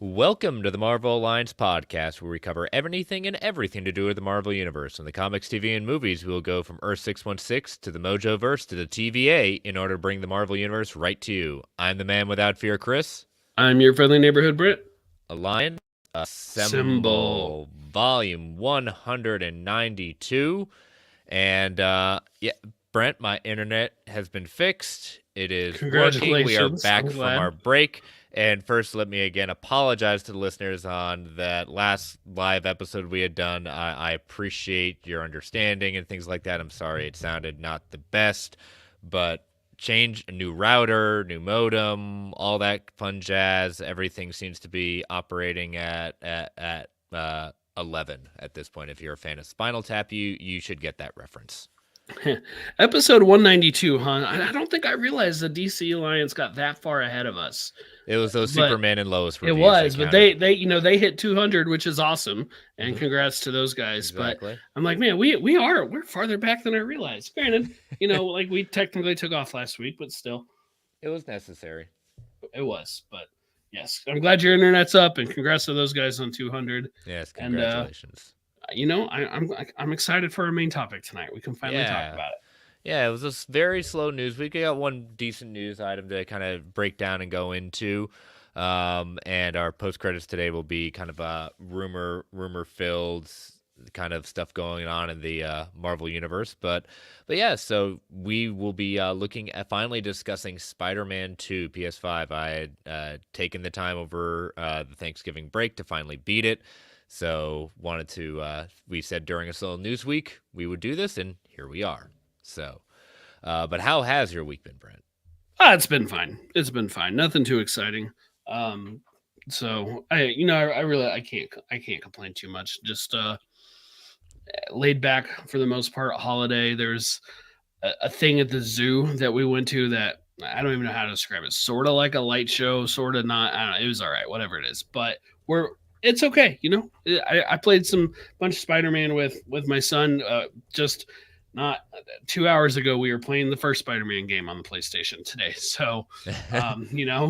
Welcome to the Marvel Alliance podcast, where we cover anything and everything to do with the Marvel Universe. In the comics, TV, and movies, we will go from Earth 616 to the Mojoverse to the TVA in order to bring the Marvel Universe right to you. I'm the man without fear, Chris. I'm your friendly neighborhood Brit. Alliance Assemble. Volume 192. And Brent, my internet has been fixed. It is working. We are back from our break. And first, let me again apologize to the listeners on that last live episode we had done. I appreciate your understanding and things like that. I'm sorry it sounded not the best, but change a new router, new modem, all that fun jazz. Everything seems to be operating at 11 at this point. If you're a fan of Spinal Tap, you should get that reference. Episode 192, huh? I don't think I realized the DC Alliance got that far ahead of us. It was those Superman and Lois reviews. It was, but they they hit 200, which is awesome, and congrats to those guys. Exactly. But I'm like, man, we're farther back than I realized. Granted, like we technically took off last week, but still, it was necessary. It was, but yes, I'm glad your internet's up, and congrats to those guys on 200. Yes, congratulations. I'm excited for our main topic tonight. We can finally talk about it. Yeah, it was a very slow news week. We got one decent news item to kind of break down and go into. And our post credits today will be kind of a rumor filled kind of stuff going on in the Marvel universe. But yeah, so we will be looking at finally discussing Spider-Man 2 PS5. I had taken the time over the Thanksgiving break to finally beat it. So wanted to, we said during a slow news week we would do this, and here we are. So, but how has your week been, Brent? It's been fine. It's been fine. Nothing too exciting. So I can't complain too much. Just laid back for the most part. Holiday. There's a thing at the zoo that we went to that I don't even know how to describe it. Sort of like a light show, sort of not. I don't know. It was all right, whatever it is. But it's okay. I played bunch of Spider-Man with my son. Just not 2 hours ago, we were playing the first Spider-Man game on the PlayStation today. So,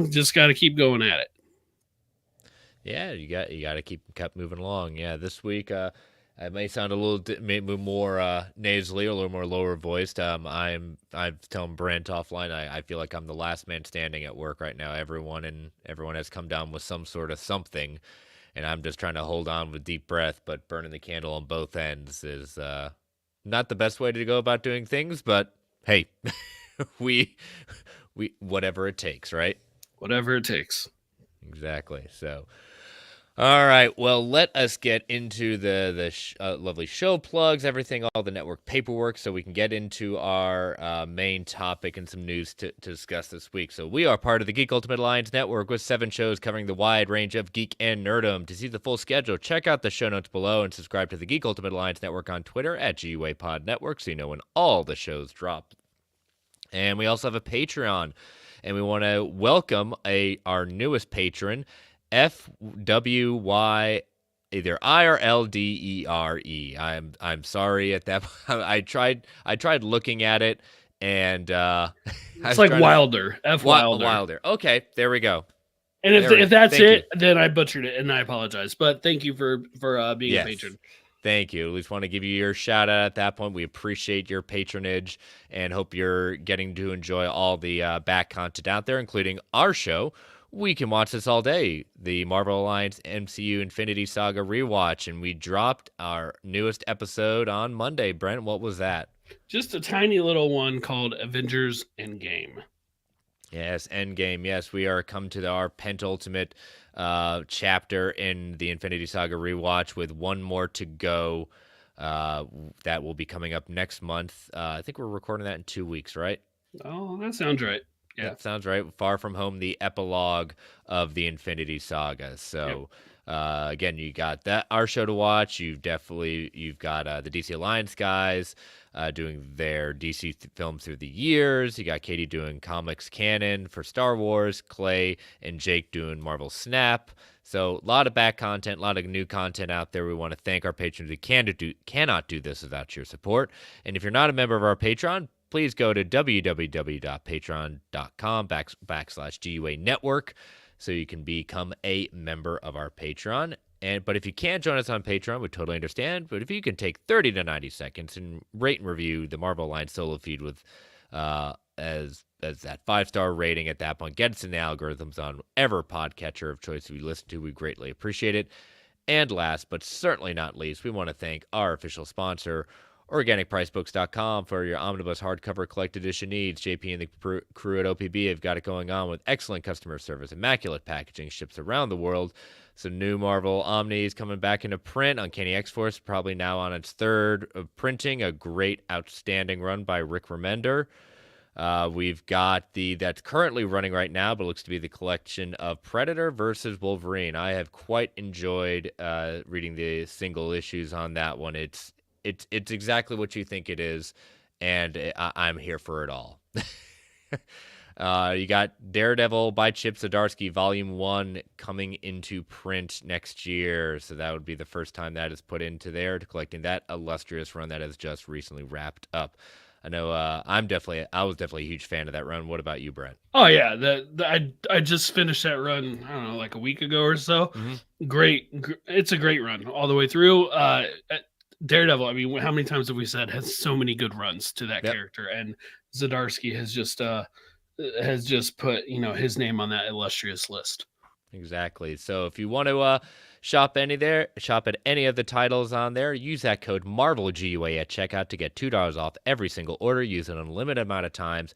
just got to keep going at it. Yeah, you got to keep moving along. Yeah, this week, I may sound a little maybe more nasally or a little more lower voiced. I'm telling Brent offline. I feel like I'm the last man standing at work right now. Everyone has come down with some sort of something. And I'm just trying to hold on with deep breath, but burning the candle on both ends is not the best way to go about doing things. But hey, we whatever it takes, right? Whatever it takes. Exactly. So, all right. Well, let us get into the lovely show plugs, everything, all the network paperwork, so we can get into our main topic and some news to discuss this week. So we are part of the Geek Ultimate Alliance Network with 7 shows covering the wide range of geek and nerdom. To see the full schedule, check out the show notes below and subscribe to the Geek Ultimate Alliance Network on Twitter at GUAPod Network so you know when all the shows drop. And we also have a Patreon, and we want to welcome our newest patron, FWY, either IRLDERE. I'm sorry at that. I tried looking at it, and it's like Wilder. Wilder. Okay, there we go. And if that's it, then I butchered it, and I apologize. But thank you for being a patron. Thank you. At least want to give you your shout out at that point. We appreciate your patronage and hope you're getting to enjoy all the back content out there, including our show. We can watch this all day, the Marvel Alliance MCU Infinity Saga rewatch, and we dropped our newest episode on Monday. Brent, what was that? Just a tiny little one called Avengers Endgame. Yes, Endgame. Yes, we are come to our penultimate chapter in the Infinity Saga rewatch with one more to go. That will be coming up next month. I think we're recording that in 2 weeks, right? Oh, that sounds right. Yeah, that sounds right. Far From Home, the epilogue of the Infinity Saga. So, again, you got our show to watch. You've got the DC Alliance guys doing their DC films through the years. You got Katie doing comics canon for Star Wars. Clay and Jake doing Marvel Snap. So, a lot of back content, a lot of new content out there. We want to thank our patrons who cannot do this without your support. And if you're not a member of our Patreon, please go to www.patreon.com/GUA Network. so you can become a member of our Patreon. But if you can't join us on Patreon, we totally understand. But if you can take 30 to 90 seconds and rate and review the Marvel Alliance solo feed with as that 5-star rating at that point, get us in the algorithms on whatever podcatcher of choice we listen to, we greatly appreciate it. And last but certainly not least, we want to thank our official sponsor, OrganicPriceBooks.com, for your omnibus hardcover collected edition needs. JP and the crew at OPB have got it going on with excellent customer service, immaculate packaging, ships around the world. So new Marvel Omnis coming back into print. Uncanny X-Force probably now on its third of printing. A great, outstanding run by Rick Remender. We've got that's currently running right now, but looks to be the collection of Predator versus Wolverine. I have quite enjoyed reading the single issues on that one. It's exactly what you think it is, and I'm here for it all. You got Daredevil by Chip Zdarsky, Volume 1, coming into print next year. So that would be the first time that is put into there, to collecting that illustrious run that has just recently wrapped up. I know I was definitely a huge fan of that run. What about you, Brent? Oh yeah, I just finished that run, I don't know, like a week ago or so. Mm-hmm. Great, it's a great run all the way through. Daredevil, I mean, how many times have we said, has so many good runs to that character, and Zdarsky has just put, his name on that illustrious list. Exactly. So if you want to shop at any of the titles on there, use that code MARVELGUA at checkout to get $2 off every single order. Use an unlimited amount of times.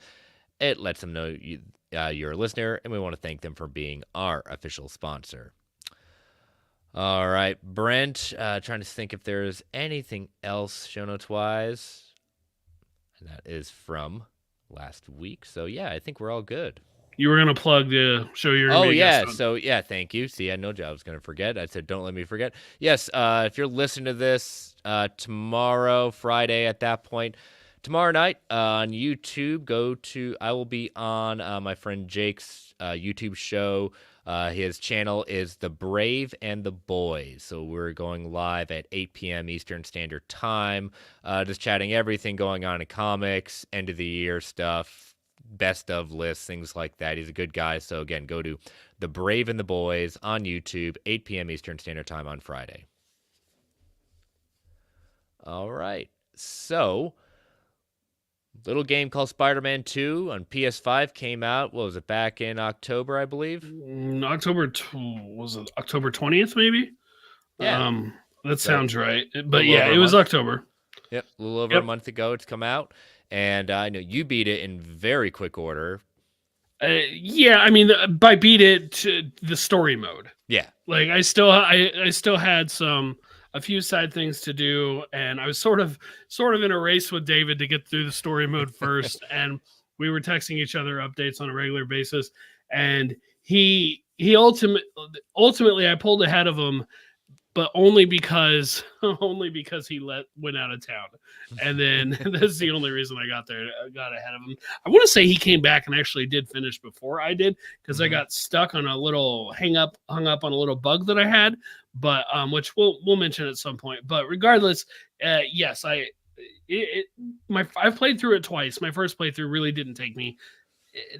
It lets them know you're a listener, and we want to thank them for being our official sponsor. All right, Brent, trying to think if there's anything else show notes wise. And that is from last week. So yeah, I think we're all good. You were going to plug the show you're going to yeah. So yeah, thank you. See, I know I was going to forget. I said, don't let me forget. Yes, if you're listening to this tomorrow, Friday at that point, tomorrow night on YouTube, I will be on my friend Jake's YouTube show. His channel is The Brave and the Boys. So we're going live at 8 p.m. Eastern Standard Time, just chatting everything going on in comics, end of the year stuff, best of lists, things like that. He's a good guy. So again, go to The Brave and the Boys on YouTube, 8 p.m. Eastern Standard Time on Friday. All right. So little game called Spider-Man 2 on PS5 came out. What was it, back in October, I believe? October 20th, maybe? Yeah. That sounds right. But yeah, it was October. Yep, a little over a month ago it's come out. And I know you beat it in very quick order. Yeah, I mean, I beat it to the story mode. Yeah. Like I still had a few side things to do, and I was sort of in a race with David to get through the story mode first, and we were texting each other updates on a regular basis, and he ultimately I pulled ahead of him, but only because he went out of town, and then that's the only reason I got ahead of him. I want to say he came back and actually did finish before I did, because I got stuck on a little hung up on a little bug that I had, but which we'll mention at some point. But regardless, yes, I've played through it twice. My first playthrough really didn't take me.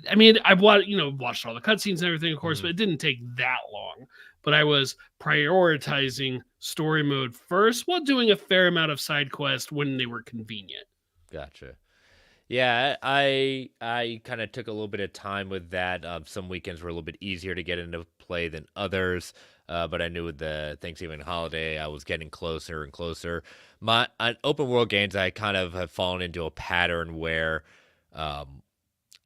I mean, I've watched all the cutscenes and everything, of course, but it didn't take that long. But I was prioritizing story mode first while doing a fair amount of side quests when they were convenient. Gotcha. Yeah, I kind of took a little bit of time with that. Some weekends were a little bit easier to get into play than others, but I knew with the Thanksgiving holiday, I was getting closer and closer. On open world games, I kind of have fallen into a pattern where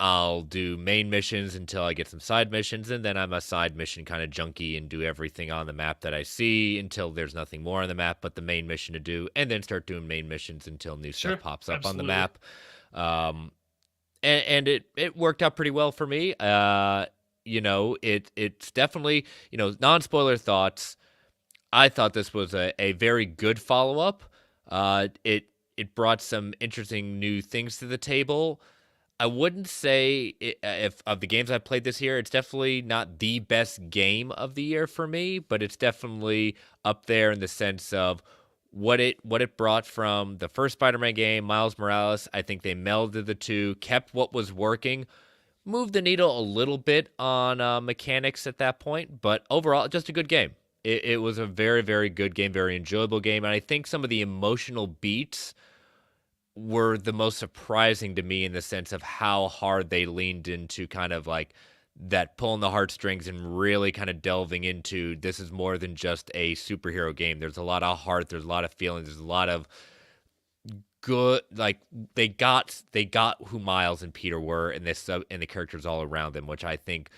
I'll do main missions until I get some side missions, and then I'm a side mission kind of junkie and do everything on the map that I see until there's nothing more on the map but the main mission to do, and then start doing main missions until new stuff pops up on the map. And it worked out pretty well for me. It's definitely, non-spoiler thoughts. I thought this was a very good follow-up. It brought some interesting new things to the table. I wouldn't say if of the games I've played this year, it's definitely not the best game of the year for me, but it's definitely up there in the sense of what it brought from the first Spider-Man game, Miles Morales. I think they melded the two, kept what was working, moved the needle a little bit on mechanics at that point, but overall, just a good game. It was a very, very good game, very enjoyable game, and I think some of the emotional beats were the most surprising to me in the sense of how hard they leaned into kind of like that pulling the heartstrings and really kind of delving into this is more than just a superhero game. There's a lot of heart, there's a lot of feelings, there's a lot of good like they got who Miles and Peter were and this and the characters all around them, which I think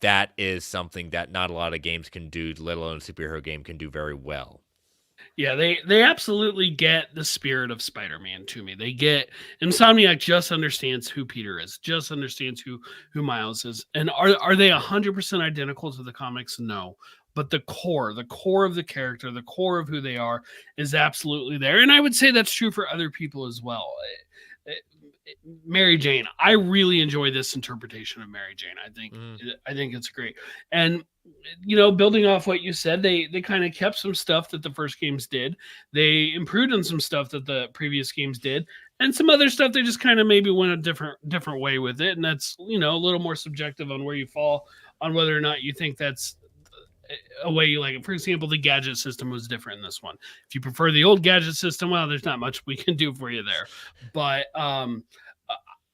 that is something that not a lot of games can do, let alone a superhero game can do very well. Yeah, they absolutely get the spirit of Spider-Man to me. They get Insomniac just understands who Peter is, just understands who Miles is. And are they 100% identical to the comics? No. But the core of the character, the core of who they are is absolutely there. And I would say that's true for other people as well. Mary Jane, I really enjoy this interpretation of Mary Jane. I think it's great. And building off what you said, they kind of kept some stuff that the first games did. They improved on some stuff that the previous games did, and some other stuff they just kind of maybe went a different way with it. And that's a little more subjective on where you fall on whether or not you think that's a way you like it. For example, the gadget system was different in this one. If you prefer the old gadget system, well, there's not much we can do for you there. But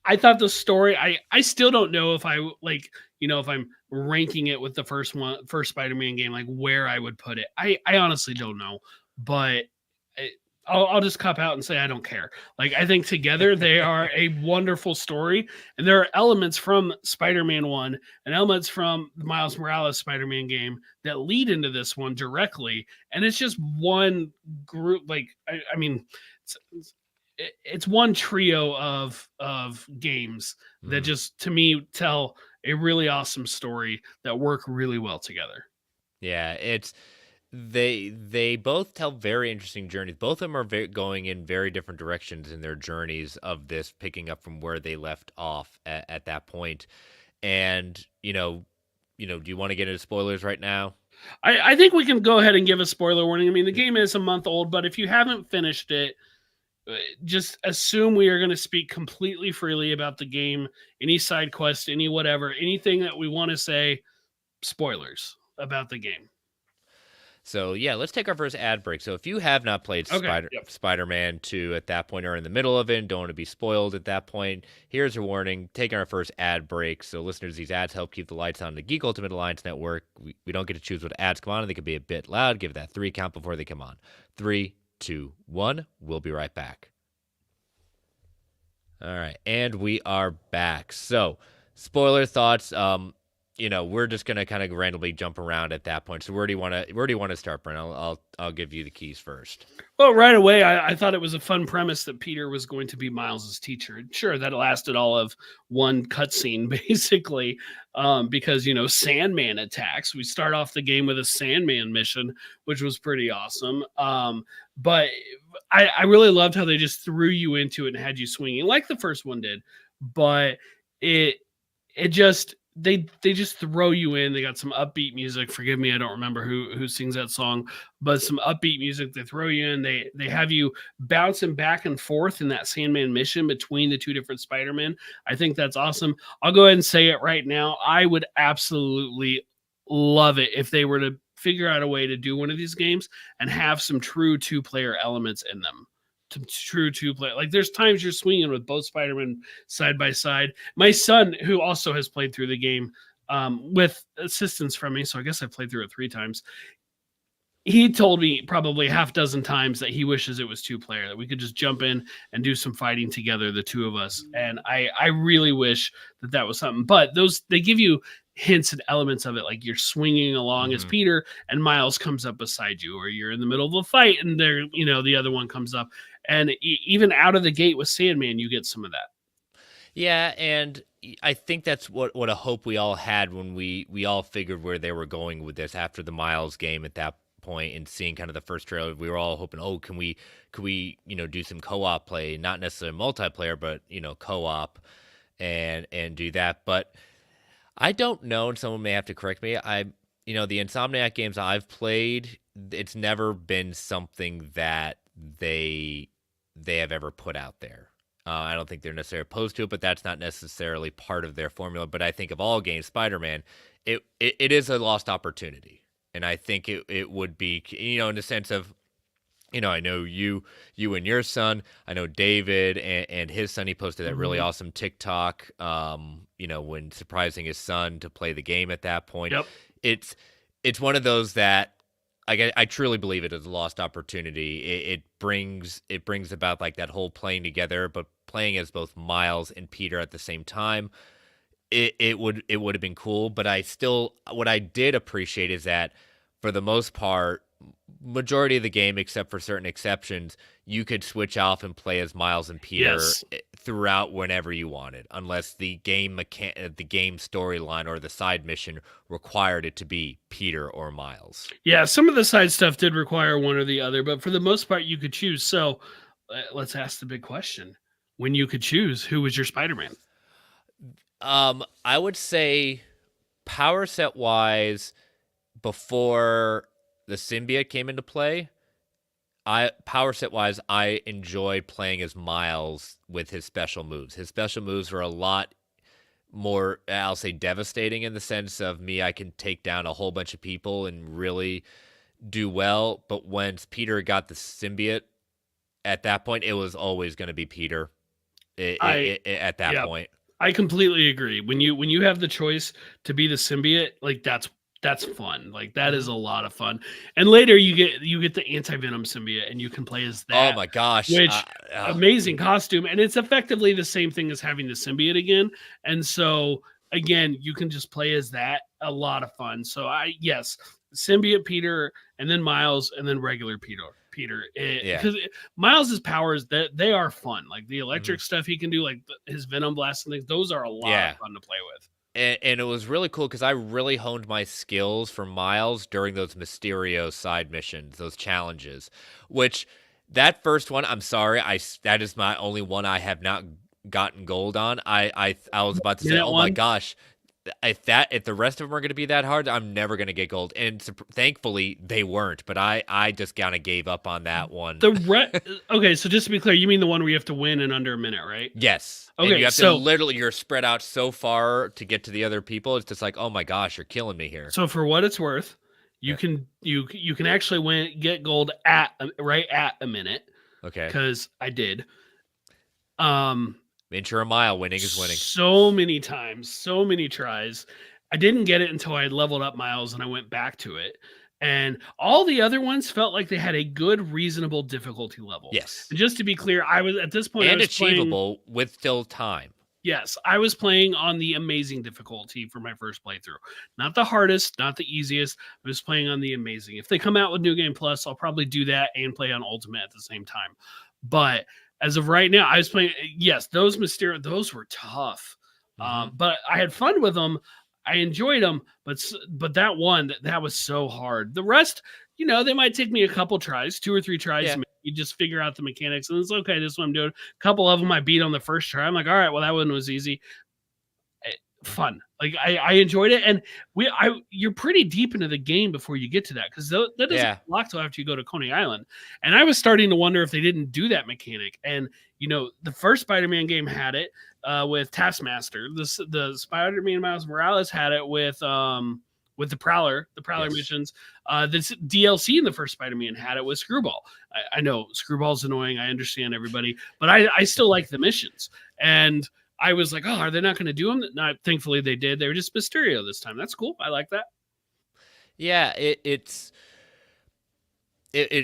I thought the story, I still don't know if I like, if I'm ranking it with the first Spider-Man game, like where I would put it. I honestly don't know, but I'll just cop out and say I don't care. Like I think together they are a wonderful story, and there are elements from Spider-Man 1 and elements from the Miles Morales Spider-Man game that lead into this one directly, and it's just one group. Like I mean, it's one trio of games that just to me tell a really awesome story that work really well together. Yeah, it's they both tell very interesting journeys. Both of them are going in very different directions in their journeys of this, picking up from where they left off at that point. And do you want to get into spoilers right now? I think we can go ahead and give a spoiler warning. I mean, the game is a month old, but if you haven't finished it, just assume we are going to speak completely freely about the game, any side quest, any whatever, anything that we want to say, spoilers about the game. So yeah, let's take our first ad break. So if you have not played Okay. Yep. Spider-Man 2 at that point or in the middle of it and don't want to be spoiled at that point, here's a warning. Taking our first ad break. So listeners, these ads help keep the lights on the Geek Ultimate Alliance Network. We don't get to choose what ads come on. They can be a bit loud. Give it that 3 count before they come on. 3, 2, 1. We'll be right back. All right, and we are back. So, spoiler thoughts. We're just gonna kind of randomly jump around at that point. So where do you want to start, Brent? I'll give you the keys first. Well, right away, I thought it was a fun premise that Peter was going to be Miles's teacher. Sure, that lasted all of one cutscene, basically, because Sandman attacks. We start off the game with a Sandman mission, which was pretty awesome. But I really loved how they just threw you into it and had you swinging like the first one did. But it just they just throw you in. They got some upbeat music. Forgive me, I don't remember who sings that song, but some upbeat music. They throw you in. They have you bouncing back and forth in that Sandman mission between the two different Spider-Men. I think that's awesome. I'll go ahead and say it right now. I would absolutely love it if they were to figure out a way to do one of these games and have some true two-player elements in them. True two-player. Like there's times you're swinging with both Spider-Man side by side. My son, who also has played through the game with assistance from me, so I guess I've played through it 3 times. He told me probably half dozen times that he wishes it was 2-player, that we could just jump in and do some fighting together, the two of us. And I really wish that was something. But they give you hints and elements of it, like you're swinging along as Peter and Miles comes up beside you, or you're in the middle of a fight and the other one comes up. And even out of the gate with Sandman, you get some of that. Yeah, and I think that's what a hope we all had when we all figured where they were going with this after the Miles game at that point and seeing kind of the first trailer. We were all hoping, can we do some co-op play, not necessarily multiplayer, but co-op and do that. But I don't know, and someone may have to correct me. The Insomniac games I've played, it's never been something that they have ever put out there. I don't think they're necessarily opposed to it, but that's not necessarily part of their formula. But I think of all games, Spider-Man, it is a lost opportunity, and I think it would be, in the sense of, I know you and your son. I know David and his son. He posted that really Mhm. awesome TikTok. When surprising his son to play the game at that point. Yep. It's it's one of those that I truly believe it is a lost opportunity. It brings about like that whole playing together, but playing as both Miles and Peter at the same time. It would have been cool, but what I did appreciate is that for the most part, majority of the game, except for certain exceptions, you could switch off and play as Miles and Peter Yes. throughout whenever you wanted, unless the game storyline or the side mission required it to be Peter or Miles. Yeah, some of the side stuff did require one or the other, but for the most part, you could choose. So let's ask the big question: when you could choose, who was your Spider-Man? I would say power set wise, before the symbiote came into play, I power set wise, I enjoyed playing as Miles with his special moves. His special moves were a lot more, I'll say, devastating in the sense of me. I can take down a whole bunch of people and really do well. But once Peter got the symbiote, at that point, it was always going to be Peter. I At that Yeah, point, I completely agree. When you have the choice to be the symbiote, like that's fun. Like that is hmm a lot of fun. And later you get the anti-venom symbiote and you can play as oh that, my gosh, which amazing costume, and it's effectively the same thing as having the symbiote again. And so again, you can just play as that, a lot of fun. So I yes, symbiote Peter, and then Miles, and then regular Peter, yeah. because Miles's powers, that they are fun, like the hmm electric stuff he can do, like his venom blast and things, those are a lot of Yeah. fun to play with. And it was really cool because I really honed my skills for Miles during those Mysterio side missions, those challenges. Which that first one, I'm sorry, that is my only one I have not gotten gold on. I was about to say, Minute oh my one. gosh, if the rest of them are going to be that hard, I'm never going to get gold. And thankfully they weren't. But I just kind of gave up on that one. Okay, so just to be clear, you mean the one where you have to win in under a minute, right? Yes. And you Okay, have to so literally, you're spread out so far to get to the other people. It's just like, oh my gosh, you're killing me here. so for what it's worth, you Yeah. can actually get gold right at a minute, Okay. because I did. Um, Inch or a mile, winning is winning. so many times, so many tries. I didn't get it until I had leveled up Miles and I went back to it. And all the other ones felt like they had a good, reasonable difficulty level. Yes. And just to be clear, I was at this point, I And was playing. achievable with still time. Yes, I was playing on the amazing difficulty for my first playthrough. Not the hardest, not the easiest. I was playing on the amazing. If they come out with New Game Plus, I'll probably do that and play on Ultimate at the same time. But as of right now, I was playing. Yes, those Mysterio, those were tough. hmm But I had fun with them. I enjoyed them, but that one, that was so hard. The rest, they might take me a couple tries, 2 or 3 tries. Yeah. You just figure out the mechanics, and it's okay. This is what I'm doing. A couple of them I beat on the first try. I'm like, all right, well, that one was easy. Fun. Like I enjoyed it, and you're pretty deep into the game before you get to that, because that doesn't Yeah. unlock till after you go to Coney Island. And I was starting to wonder if they didn't do that mechanic. And the first Spider-Man game had it with Taskmaster. The Spider-Man Miles Morales had it with the Prowler Yes. missions. This DLC in the first Spider-Man had it with Screwball. I know Screwball's annoying. I understand everybody, but I still like the missions. And I was like, oh, are they not going to do them? No, thankfully they did. They were just Mysterio this time. That's cool. I like that. Yeah. It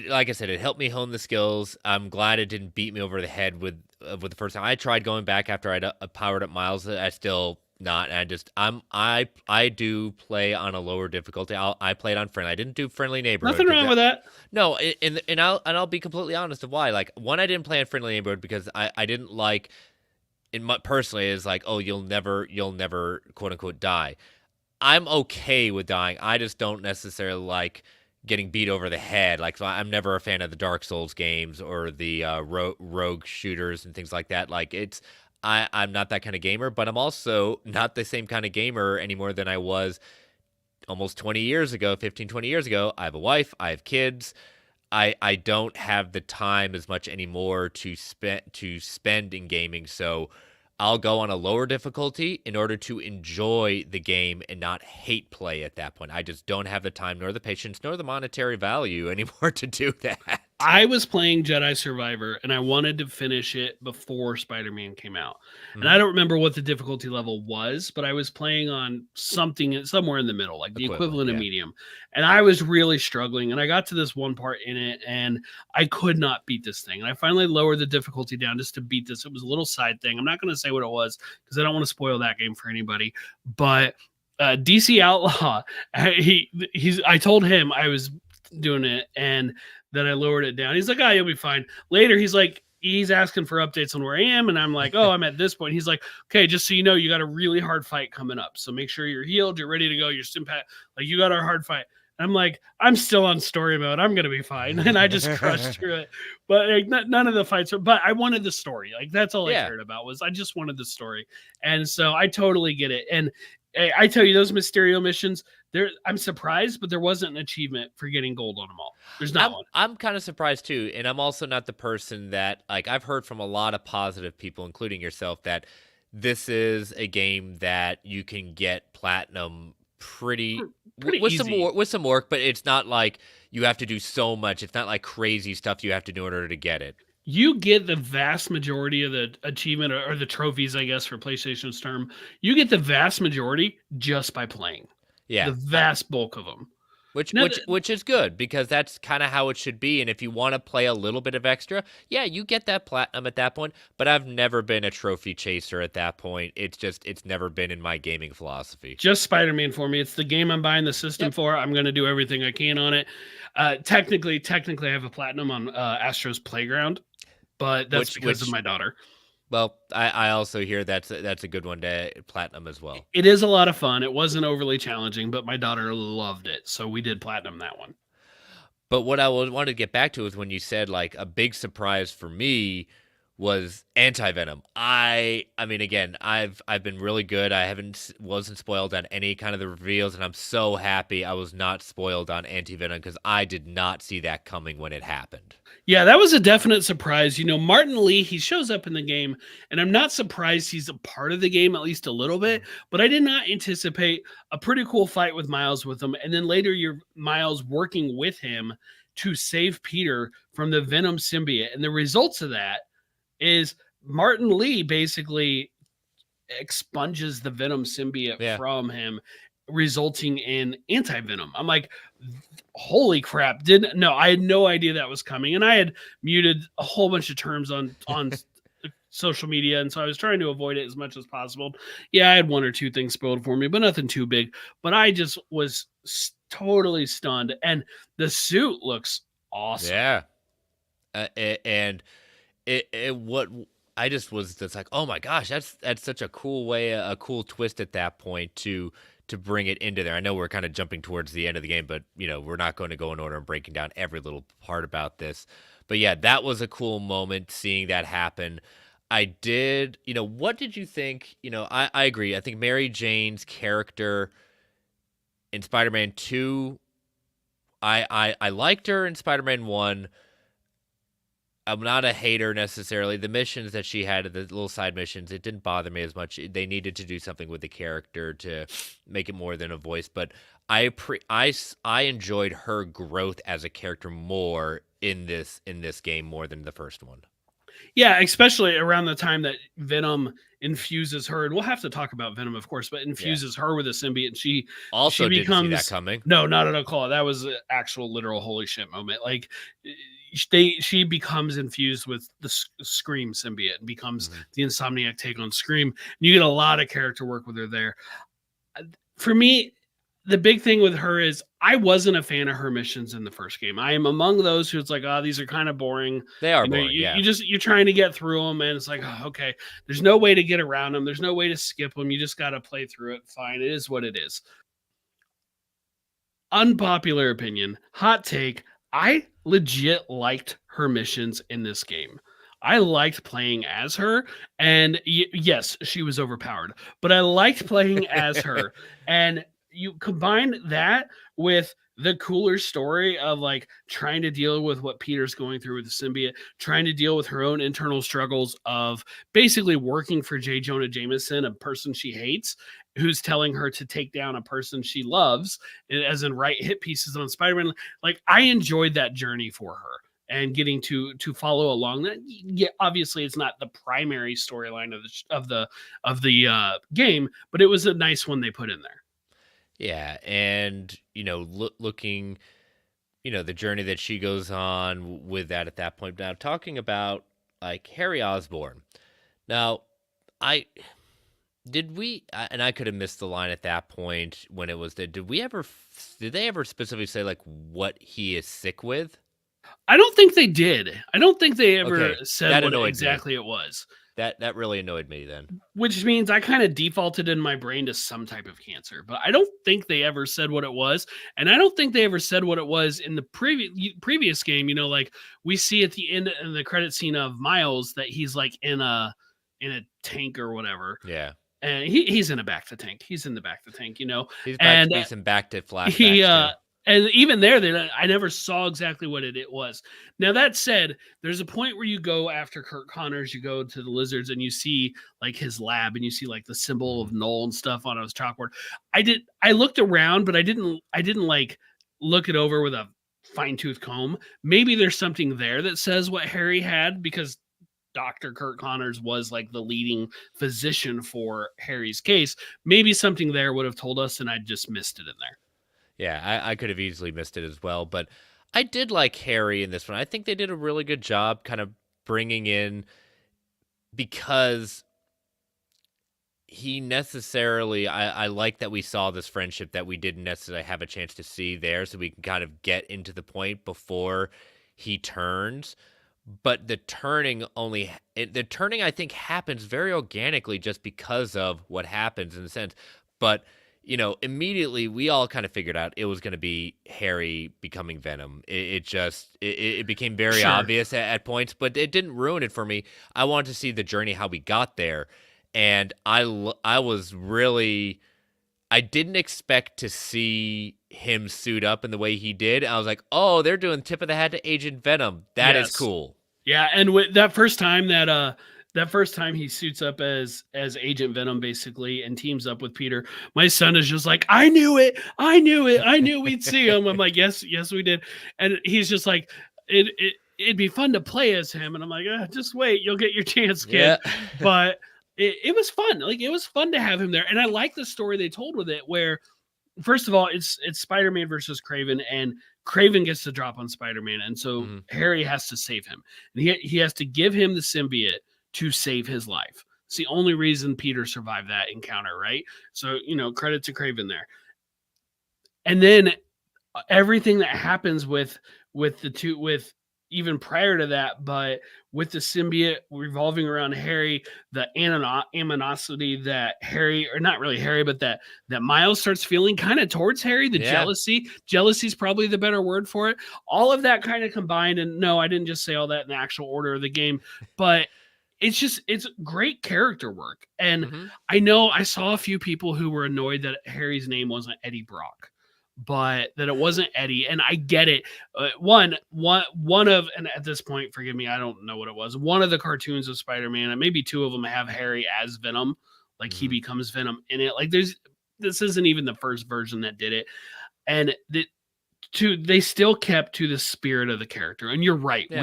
like I said, it helped me hone the skills. I'm glad it didn't beat me over the head with the first time. I tried going back after I'd powered up Miles. I still not. And I do play on a lower difficulty. I played on friendly. I didn't do friendly neighborhood. Nothing wrong with that. No, and I'll be completely honest of why. Like, one, I didn't play on friendly neighborhood because I didn't like, in my personally, is like, oh, you'll never quote unquote die. I'm okay with dying. I just don't necessarily like getting beat over the head. Like, so I'm never a fan of the Dark Souls games or the rogue shooters and things like that. Like, I'm not that kind of gamer, but I'm also not the same kind of gamer anymore than I was almost 20 years ago, 15, 20 years ago. I have a wife, I have kids. I don't have the time as much anymore to spend in gaming, so I'll go on a lower difficulty in order to enjoy the game and not hate play at that point. I just don't have the time nor the patience nor the monetary value anymore to do that. I was playing Jedi Survivor and I wanted to finish it before Spider-Man came out. And I Mhm. don't remember what the difficulty level was, but I was playing on something somewhere in the middle, like the Equivalent, equivalent of yeah. medium. And I was really struggling. And I got to this one part in it and I could not beat this thing. And I finally lowered the difficulty down just to beat this. It was a little side thing. I'm not going to say what it was because I don't want to spoil that game for anybody. But DC Outlaw, I told him I was doing it and that I lowered it down. He's like, "Oh, you'll be fine." Later, he's asking for updates on where I am, and I'm like, "Oh, I'm at this point." He's like, "Okay, just so you know, you got a really hard fight coming up. So make sure you're healed, you're ready to go, you're stimpat, like you got a hard fight." And I'm like, "I'm still on story mode. I'm gonna be fine." And I just crushed through it. But like, none of the fights are. But I wanted the story. Like that's all I Yeah. cared about was I just wanted the story. And so I totally get it. And I tell you, those Mysterio missions, I'm surprised, but there wasn't an achievement for getting gold on them all. There's not one. I'm kind of surprised too, and I'm also not the person that like I've heard from a lot of positive people, including yourself, that this is a game that you can get platinum Pretty with some easy. more with some work, but it's not like you have to do so much. It's not like crazy stuff you have to do in order to get it. You get the vast majority of the achievement or the trophies, I guess, for PlayStation's term. You get the vast majority just by playing. The Yeah, vast bulk of them. which Now, which which is good because that's kind of how it should be. And if you want to play a little bit of extra, yeah, you get that platinum at that point. But I've never been a trophy chaser at that point. It's never been in my gaming philosophy. just Spider-Man for me. It's the game I'm buying the system Yep. for. I'm going to do everything I can on it. Technically, I have a platinum on Astro's Playground, but that's because of my daughter. Well, I also hear that's a good one to platinum as well. It is a lot of fun. It wasn't overly challenging, but my daughter loved it, so we did platinum that one. But what I wanted to get back to is when you said like a big surprise for me was anti-venom. I mean again, I've been really good. I wasn't spoiled on any kind of the reveals, and I'm so happy I was not spoiled on anti-venom because I did not see that coming when it happened. Yeah, that was a definite surprise. Martin Lee, he shows up in the game, and I'm not surprised he's a part of the game, at least a little bit, but I did not anticipate a pretty cool fight with Miles with him. And then later, you're Miles working with him to save Peter from the Venom symbiote. And the results of that is Martin Lee basically expunges the Venom symbiote Yeah. from him, resulting in anti-venom. I'm like, holy crap. I had no idea that was coming. And I had muted a whole bunch of terms on social media. And so I was trying to avoid it as much as possible. Yeah, I had one or two things spoiled for me, but nothing too big. But I just was totally stunned. And the suit looks awesome. Yeah. And what I just was just like, oh my gosh, that's such a cool way, a cool twist at that point to bring it into there. I know we're kind of jumping towards the end of the game, but we're not going to go in order and breaking down every little part about this. But yeah, that was a cool moment seeing that happen. I did, what did you think? I agree. I think Mary Jane's character in Spider-Man 2, I liked her in Spider-Man 1. I'm not a hater necessarily. The missions that she had, the little side missions, it didn't bother me as much. They needed to do something with the character to make it more than a voice. But I enjoyed her growth as a character more in this game more than the first one. Yeah, especially around the time that Venom infuses her, and we'll have to talk about Venom, of course, but infuses her with a symbiote, and she also becomes, didn't see that coming. No, not at all. That was an actual literal holy shit moment. Like she becomes infused with the Scream symbiote and becomes the Insomniac take on Scream. And you get a lot of character work with her there. For me, the big thing with her is I wasn't a fan of her missions in the first game. I am among those who's like, oh, these are kind of boring. They are boring. You're trying to get through them, and it's like, oh, okay, there's no way to get around them. There's no way to skip them. You just got to play through it. Fine, it is what it is. Unpopular opinion, hot take. I legit liked her missions in this game. I liked playing as her, and yes, she was overpowered, but I liked playing as her. And you combine that with the cooler story of like trying to deal with what Peter's going through with the symbiote, trying to deal with her own internal struggles of basically working for J. Jonah Jameson, a person she hates, who's telling her to take down a person she loves, as in write hit pieces on Spider-Man. Like, I enjoyed that journey for her and getting to follow along that. Yeah, obviously it's not the primary storyline of the game, but it was a nice one they put in there. Yeah, and looking, the journey that she goes on with that at that point. Now, talking about like Harry Osborn. Now, I and I could have missed the line at that point when it was that. Did they ever specifically say like what he is sick with? I don't think they did. I don't think they ever Okay, said that what annoyed me. exactly it was. That really annoyed me then. Which means I kind of defaulted in my brain to some type of cancer, but I don't think they ever said what it was, and I don't think they ever said what it was in the previous game. Like we see at the end in the credit scene of Miles that he's like in a tank or whatever. Yeah, and he's in a back to tank. He's in the back to tank. He's and back to flashbacks. And even there, I never saw exactly what it was. Now, that said, there's a point where you go after Kurt Connors, you go to the Lizards, and you see like his lab, and you see like the symbol of Null and stuff on his chalkboard. I looked around, but I didn't like look it over with a fine-tooth comb. Maybe there's something there that says what Harry had, because Dr. Kurt Connors was like the leading physician for Harry's case. Maybe something there would have told us, and I just missed it in there. Yeah, I could have easily missed it as well, but I did like Harry in this one. I think they did a really good job kind of bringing in, because he necessarily, I like that we saw this friendship that we didn't necessarily have a chance to see there, so we can kind of get into the point before he turns. But the turning I think happens very organically just because of what happens in the sense. But immediately we all kind of figured out it was going to be Harry becoming Venom. It became very obvious at points, but it didn't ruin it for me. I wanted to see the journey, how we got there. And I didn't expect to see him suit up in the way he did. I was like, oh, they're doing tip of the hat to Agent Venom. That is cool. Yeah. And with that first time he suits up as Agent Venom basically and teams up with Peter, my son is just like, I knew it. I knew we'd see him. I'm like, yes, we did. And he's just like, it'd be fun to play as him. And I'm like, just wait, you'll get your chance, kid. Yeah. But it was fun. Like, it was fun to have him there. And I like the story they told with it, where first of all, it's Spider-Man versus Kraven, and Kraven gets the drop on Spider-Man. And so Harry has to save him. And he has to give him the symbiote to save his life. It's the only reason Peter survived that encounter, right? So, credit to Kraven there. And then everything that happens with even prior to that, but with the symbiote revolving around Harry, the animosity that Harry, or not really Harry, but that Miles starts feeling kind of towards Harry, the jealousy is probably the better word for it. All of that kind of combined. And no, I didn't just say all that in the actual order of the game, but it's great character work. And I know I saw a few people who were annoyed that Harry's name wasn't Eddie Brock, but that it wasn't Eddie. And I get it. One of, and at this point, forgive me, I don't know what it was. One of the cartoons of Spider-Man, and maybe two of them, have Harry as Venom. Like he becomes Venom in it. Like this isn't even the first version that did it. And they still kept to the spirit of the character. And you're right. Yeah.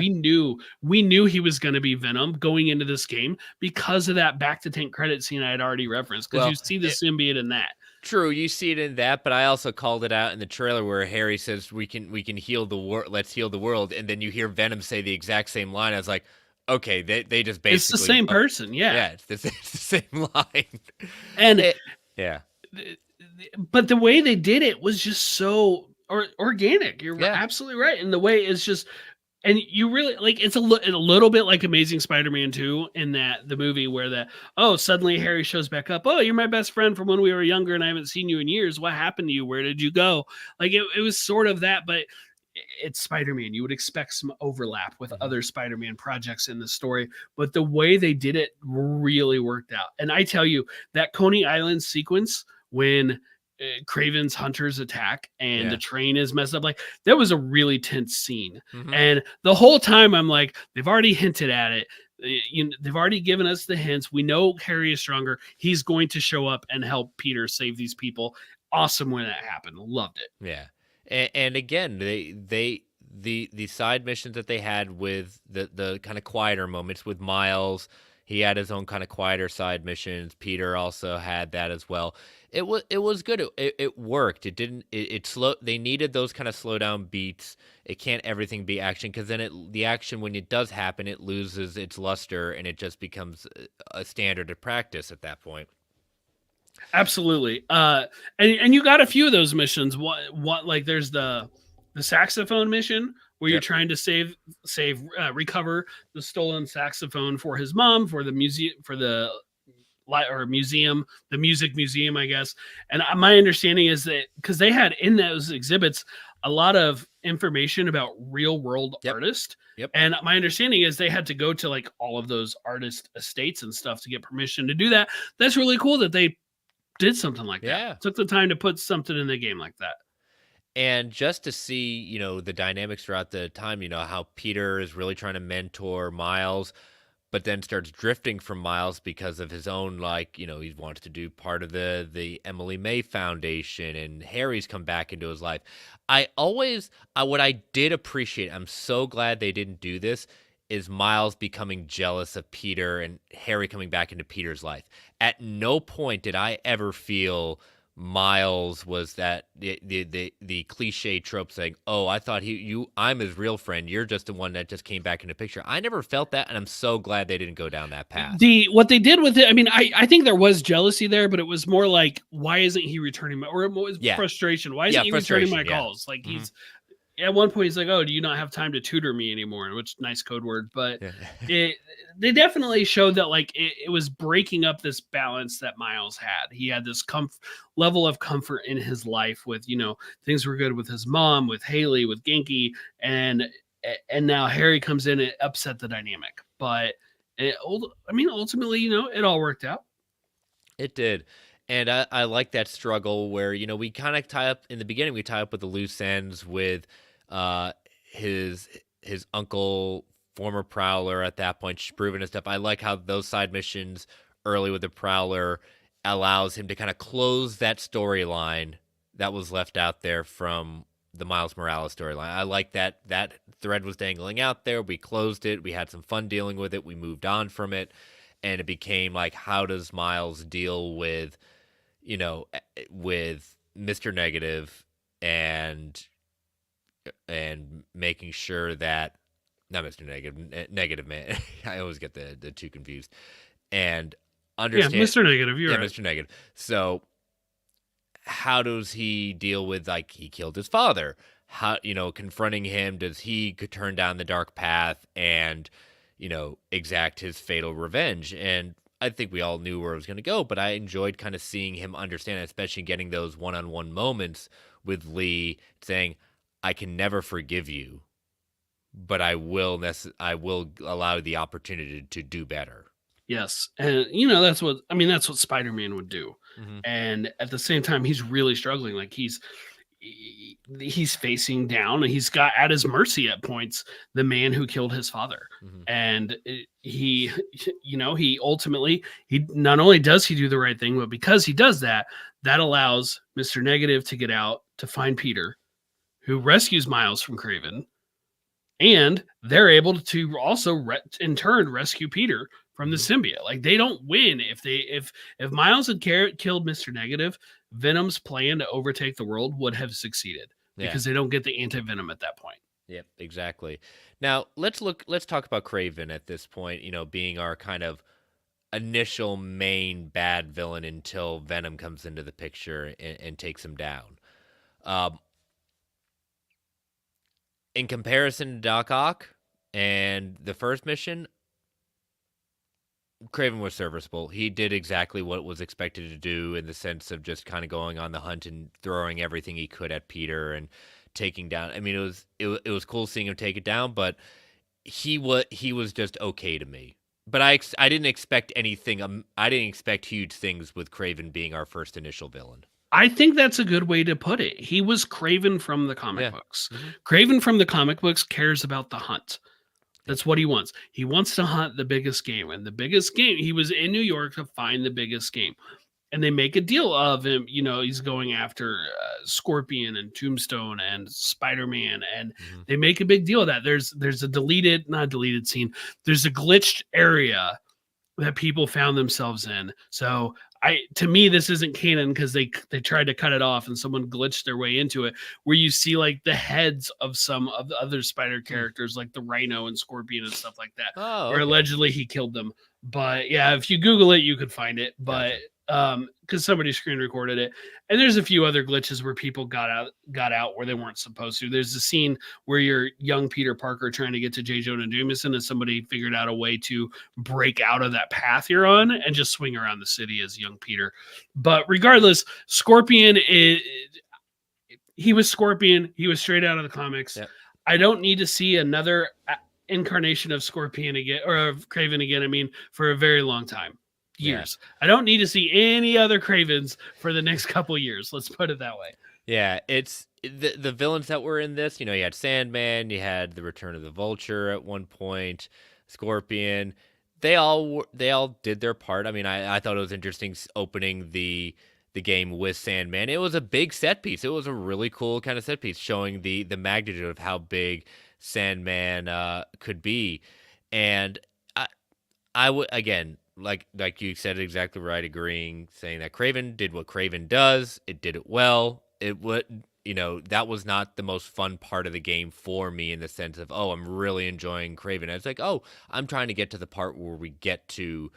We knew he was going to be Venom going into this game because of that back to tank credit scene I had already referenced. Because you see the symbiote in that. True, you see it in that, but I also called it out in the trailer where Harry says we can heal the world. Let's heal the world, and then you hear Venom say the exact same line. I was like, okay, they just basically it's the same person. Yeah, it's the same line. And yeah, but the way they did it was just so organic. You're absolutely right. And the way it's just, and you really like, it's a little bit like Amazing Spider-Man 2 in that the movie where suddenly Harry shows back up. Oh, you're my best friend from when we were younger and I haven't seen you in years. What happened to you? Where did you go? Like it was sort of that, but it's Spider-Man. You would expect some overlap with other Spider-Man projects in the story, but the way they did it really worked out. And I tell you, that Coney Island sequence when Craven's hunters attack and the Yeah. train is messed up. Like that was a really tense scene. Hmm. And the whole time I'm like, they've already hinted at it. They've already given us the hints. We know Harry is stronger. He's going to show up and help Peter save these people. Awesome when that happened. Loved it. Yeah. And again, the side missions that they had with the kind of quieter moments with Miles, he had his own kind of quieter side missions. Peter also had that as well. It was good. It worked. It didn't it slow. They needed those kind of slow down beats. It can't everything be action, because then the action, when it does happen, it loses its luster and it just becomes a standard of practice at that point. Absolutely. And you got a few of those missions. What like there's the saxophone mission where you're Yep. trying to recover the stolen saxophone for his mom for the museum for the museum, the music museum, I guess. And my understanding is that because they had in those exhibits a lot of information about real world Yep. artists. Yep. And my understanding is they had to go to like all of those artist estates and stuff to get permission to do that. That's really cool that they did something like Yeah. that. Took the time to put something in the game like that. And just to see, the dynamics throughout the time, how Peter is really trying to mentor Miles, but then starts drifting from Miles because of his own, like, he wants to do part of the Emily May Foundation, and Harry's come back into his life. What I did appreciate, I'm so glad they didn't do this, is Miles becoming jealous of Peter and Harry coming back into Peter's life. At no point did I ever feel Miles was that the cliche trope saying, "Oh, I thought I'm his real friend. You're just the one that just came back into picture." I never felt that, and I'm so glad they didn't go down that path. What they did with it, I mean, I think there was jealousy there, but it was more like, why isn't he returning or it was Yeah. frustration. Why isn't Yeah, he returning my frustration, yeah. calls? Like Mhm. at one point he's like, "Oh, do you not have time to tutor me anymore?" Which nice code word, but Yeah. they definitely showed that like it was breaking up this balance that Miles had. He had this level of comfort in his life with things were good with his mom, with Haley, with Genki, and now Harry comes in and upset the dynamic. But I mean, ultimately, it all worked out. It did. And I like that struggle where, we kind of tie up in the beginning, we tie up with the loose ends with uh his his uncle, former Prowler at that point, proven and stuff. I like how those side missions early with the Prowler allows him to kind of close that storyline that was left out there from the Miles Morales storyline. I like that thread was dangling out there. We closed it. We had some fun dealing with it. We moved on from it. And it became like, how does Miles deal with with Mr. Negative and making sure that not Mr. Negative, Negative Man. I always get the two confused. And Yeah, understand, Mr. Negative, you're yeah, right. Mr. Negative. So how does he deal with, like, he killed his father? How, confronting him, does he could turn down the dark path and exact his fatal revenge? And I think we all knew where it was going to go, but I enjoyed kind of seeing him understand, especially getting those one-on-one moments with Lee saying, "I can never forgive you, but I will allow the opportunity to do better." Yes, and that's what Spider-Man would do. Hmm. And at the same time, he's really struggling. Like he's facing down, and he's got at his mercy at points the man who killed his father. Hmm. And he, he ultimately he not only does he do the right thing, but because he does that, that allows Mr. Negative to get out to find Peter, who rescues Miles from Craven, and they're able to also in turn rescue Peter from the Hmm. symbiote. Like they don't win if Miles had killed Mr. Negative, Venom's plan to overtake the world would have succeeded Yeah. because they don't get the anti-venom at that point. Yep, exactly. Now let's talk about Craven at this point, being our kind of initial main bad villain until Venom comes into the picture and takes him down. Um, in comparison to Doc Ock and the first mission, Craven was serviceable. He did exactly what was expected to do, in the sense of just kind of going on the hunt and throwing everything he could at Peter and taking down. I mean, it was cool seeing him take it down, but he was just okay to me. But I didn't expect anything. I didn't expect huge things with Craven being our first initial villain. I think that's a good way to put it. He was Craven from the comic Yeah. books. Hmm. Craven from the comic books cares about the hunt. That's what he wants. He wants to hunt the biggest game. And the biggest game, he was in New York to find the biggest game. And they make a deal of him. He's going after Scorpion and Tombstone and Spider-Man. And Hmm. they make a big deal of that. There's a not a deleted scene. There's a glitched area that people found themselves in. So to me, this isn't canon because they tried to cut it off and someone glitched their way into it, where you see like the heads of some of the other spider characters, like the Rhino and Scorpion and stuff like that, Oh, where okay. allegedly he killed them. But yeah, if you Google it, you could find it. But Gotcha. because somebody screen recorded it, and there's a few other glitches where people got out where they weren't supposed to. There's a scene where you're young Peter Parker trying to get to J. Jonah Jameson, and somebody figured out a way to break out of that path you're on and just swing around the city as young Peter. But regardless, Scorpion he was Scorpion. He was straight out of the comics. Yep. I don't need to see another incarnation of Scorpion again, or of Craven again. I mean, for a very long time. Years. Yeah. I don't need to see any other Cravens for the next couple years. Let's put it that way. Yeah, it's the villains that were in this. You had Sandman, you had the Return of the Vulture at one point, Scorpion. They all did their part. I mean, I thought it was interesting opening the game with Sandman. It was a big set piece. It was a really cool kind of set piece, showing the magnitude of how big Sandman could be. And I would, again, like you said, exactly right, agreeing, saying that Craven did what Craven does. It did it well. It would, that was not the most fun part of the game for me, in the sense of, oh, I'm really enjoying Craven. It's like, oh, I'm trying to get to the part where we get to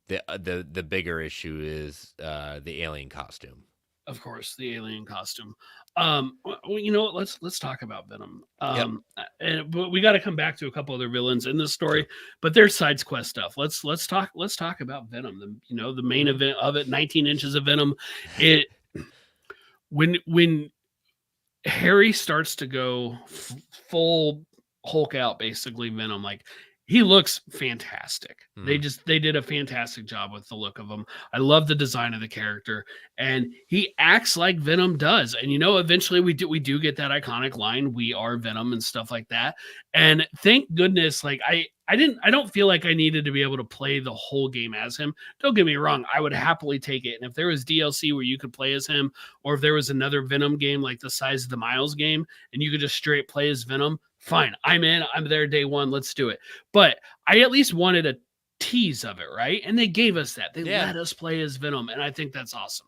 the bigger issue is the alien costume. Of course, the alien costume. Let's talk about Venom. But we got to come back to a couple other villains in this story, but there's side quest stuff. Let's talk about Venom. The main event of it, 19 inches of Venom. When Harry starts to go full Hulk out, basically Venom, like, he looks fantastic. Mm-hmm. They did a fantastic job with the look of him. I love the design of the character, and he acts like Venom does. And eventually we do get that iconic line, "We are Venom," and stuff like that. And thank goodness, like I don't feel like I needed to be able to play the whole game as him. Don't get me wrong, I would happily take it. And if there was DLC where you could play as him, or if there was another Venom game like the Size of the Miles game, and you could just straight play as Venom, fine. I'm in. I'm there day one. Let's do it. But I at least wanted a tease of it, right? And they gave us that. They let us play as Venom, and I think that's awesome.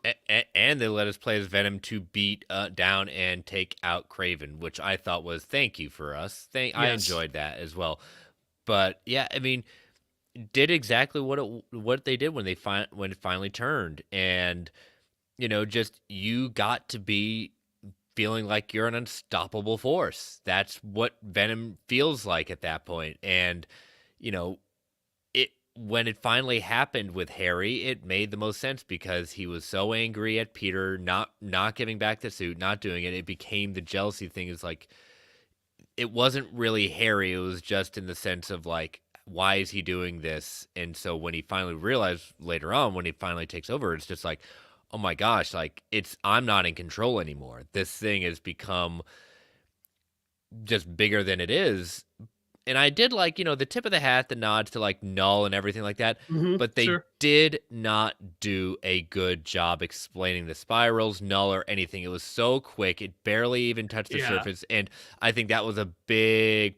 And they let us play as Venom to beat down and take out Craven, which I thought was thank you for us. I enjoyed that as well. But yeah, I mean, did exactly what they did when it finally turned, and just you got to be feeling like you're an unstoppable force. That's what Venom feels like at that point. And when it finally happened with Harry, it made the most sense, because he was so angry at Peter not giving back the suit, not doing it. It became the jealousy thing. Is like, it wasn't really Harry. It was just in the sense of like, why is he doing this? And so when he finally realized later on, when he finally takes over, it's just like, oh my gosh, like, I'm not in control anymore. This thing has become just bigger than it is. And I did like, the tip of the hat, the nods to like Null and everything like that. But they did not do a good job explaining the spirals, Null, or anything. It was so quick. It barely even touched the surface. And I think that was it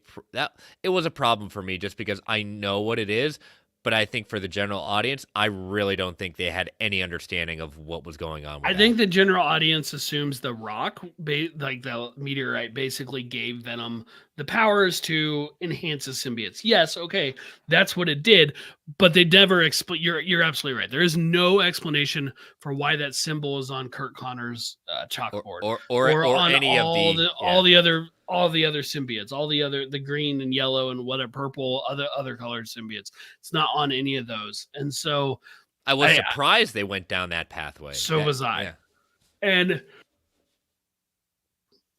was a problem for me, just because I know what it is. But I think for the general audience, I really don't think they had any understanding of what was going on with I think the general audience assumes the rock, like the meteorite, basically gave Venom the powers to enhance his symbiotes. Yes, okay, that's what it did, but they never explain. You're absolutely right. There is no explanation for why that symbol is on Kurt Connor's chalkboard, or on any all of all the other symbiotes, the green and yellow and whatever purple other colored symbiotes. It's not on any of those, and so I was surprised they went down that pathway. So was I. Yeah. And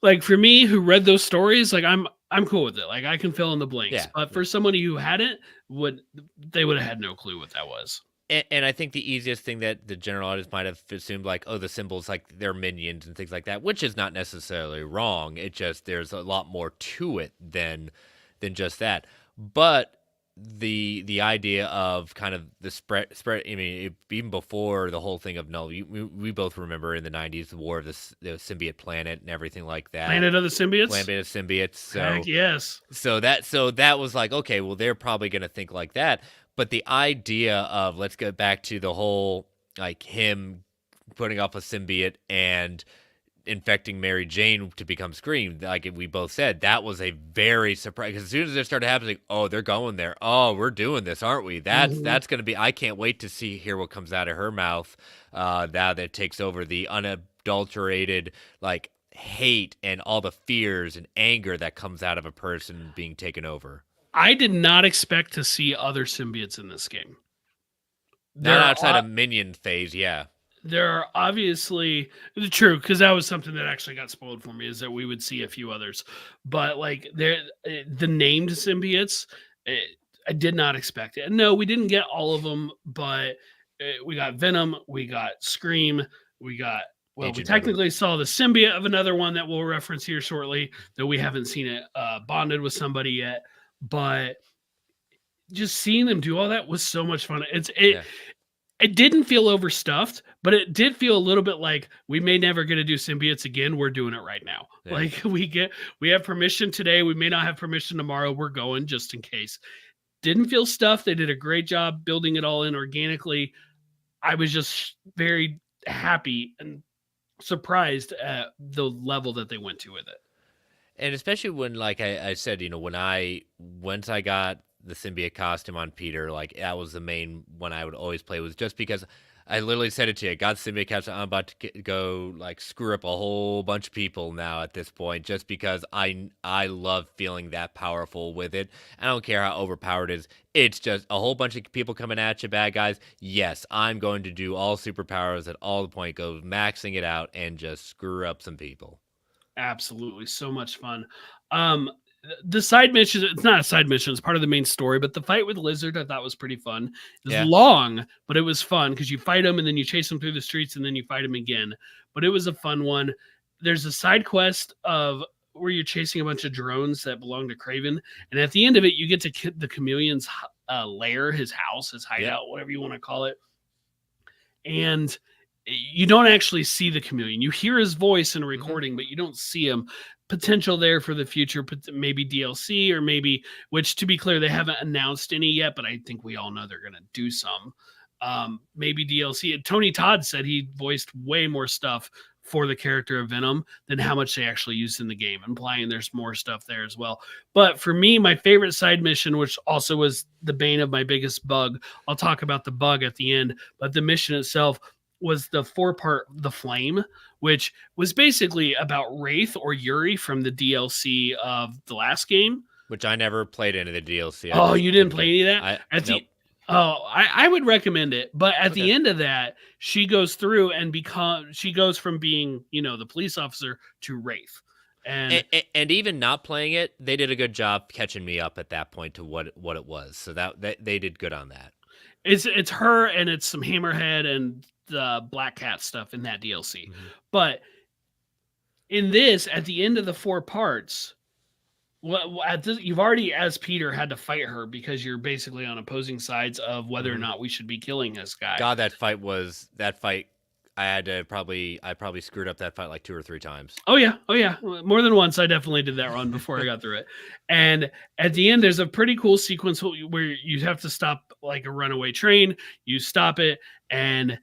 like, for me, who read those stories, like, I'm cool with it. Like, I can fill in the blanks. But for somebody who hadn't, they would have had no clue what that was. And I think the easiest thing that the general audience might have assumed, like, oh, the symbols, like they're minions and things like that, which is not necessarily wrong. It just there's a lot more to it than just that. But the idea of kind of the spread. I mean, even before the whole thing of no, we both remember in the '90s the war of the symbiote planet and everything like that. Planet of the Symbiotes. Planet of symbiotes. So Heck yes. so that was like, okay, well, they're probably going to think like that. But the idea of let's get back to the whole like him putting off a symbiote and infecting Mary Jane to become Scream, like we both said, that was a very surprise. Because as soon as it started happening, oh, they're going there. Oh, we're doing this, aren't we? That's going to be. I can't wait to hear what comes out of her mouth. Now that it takes over the unadulterated like hate and all the fears and anger that comes out of a person being taken over. I did not expect to see other symbiotes in this game. Not outside of minion phase, yeah. There are obviously true, because that was something that actually got spoiled for me, is that we would see a few others. But like the named symbiotes, I did not expect it. No, we didn't get all of them, but we got Venom, we got Scream, we got we technically saw the symbiote of another one that we'll reference here shortly, though we haven't seen it bonded with somebody yet. But just seeing them do all that was so much fun. It didn't feel overstuffed, but it did feel a little bit like we may never get to do symbiotes again. We're doing it right now. Yeah. Like we have permission today. We may not have permission tomorrow. We're going just in case. Didn't feel stuffed. They did a great job building it all in organically. I was just very happy and surprised at the level that they went to with it. And especially when, like I said, once I got the symbiote costume on Peter, like that was the main one I would always play, was just because I literally said it to you. I got the symbiote costume. I'm about to go like screw up a whole bunch of people now at this point, just because I love feeling that powerful with it. I don't care how overpowered it is. It's just a whole bunch of people coming at you, bad guys. Yes, I'm going to do all superpowers at all the point, go maxing it out and just screw up some people. Absolutely. So much fun. The side mission, it's not a side mission, it's part of the main story, but the fight with Lizard I thought was pretty fun. It was long, but it was fun because you fight him and then you chase him through the streets and then you fight him again. But it was a fun one. There's a side quest of where you're chasing a bunch of drones that belong to Kraven. And at the end of it, you get to the Chameleon's lair, his house, his hideout, whatever you want to call it. And you don't actually see the Chameleon. You hear his voice in a recording, but you don't see him. Potential there for the future, maybe DLC or maybe, which to be clear, they haven't announced any yet, but I think we all know they're going to do some. Maybe DLC. Tony Todd said he voiced way more stuff for the character of Venom than how much they actually used in the game, implying there's more stuff there as well. But for me, my favorite side mission, which also was the bane of my biggest bug, I'll talk about the bug at the end, but the mission itself was the 4-part The Flame, which was basically about Wraith or Yuri from the DLC of the last game. Which I never played any of the DLC. Oh, you didn't play any of that? Nope. I would recommend it. But at the end of that, she goes through and she goes from being, the police officer to Wraith. And even not playing it, they did a good job catching me up at that point to what it was. So that they did good on that. It's her and it's some Hammerhead and the Black Cat stuff in that DLC. But in this, at the end of the 4 parts, you've already, as Peter, had to fight her because you're basically on opposing sides of whether or not we should be killing this guy. God, that fight. I probably screwed up that fight like 2 or 3 times. Oh yeah. More than once. I definitely did that run before I got through it. And at the end, there's a pretty cool sequence where you have to stop like a runaway train. You stop it, and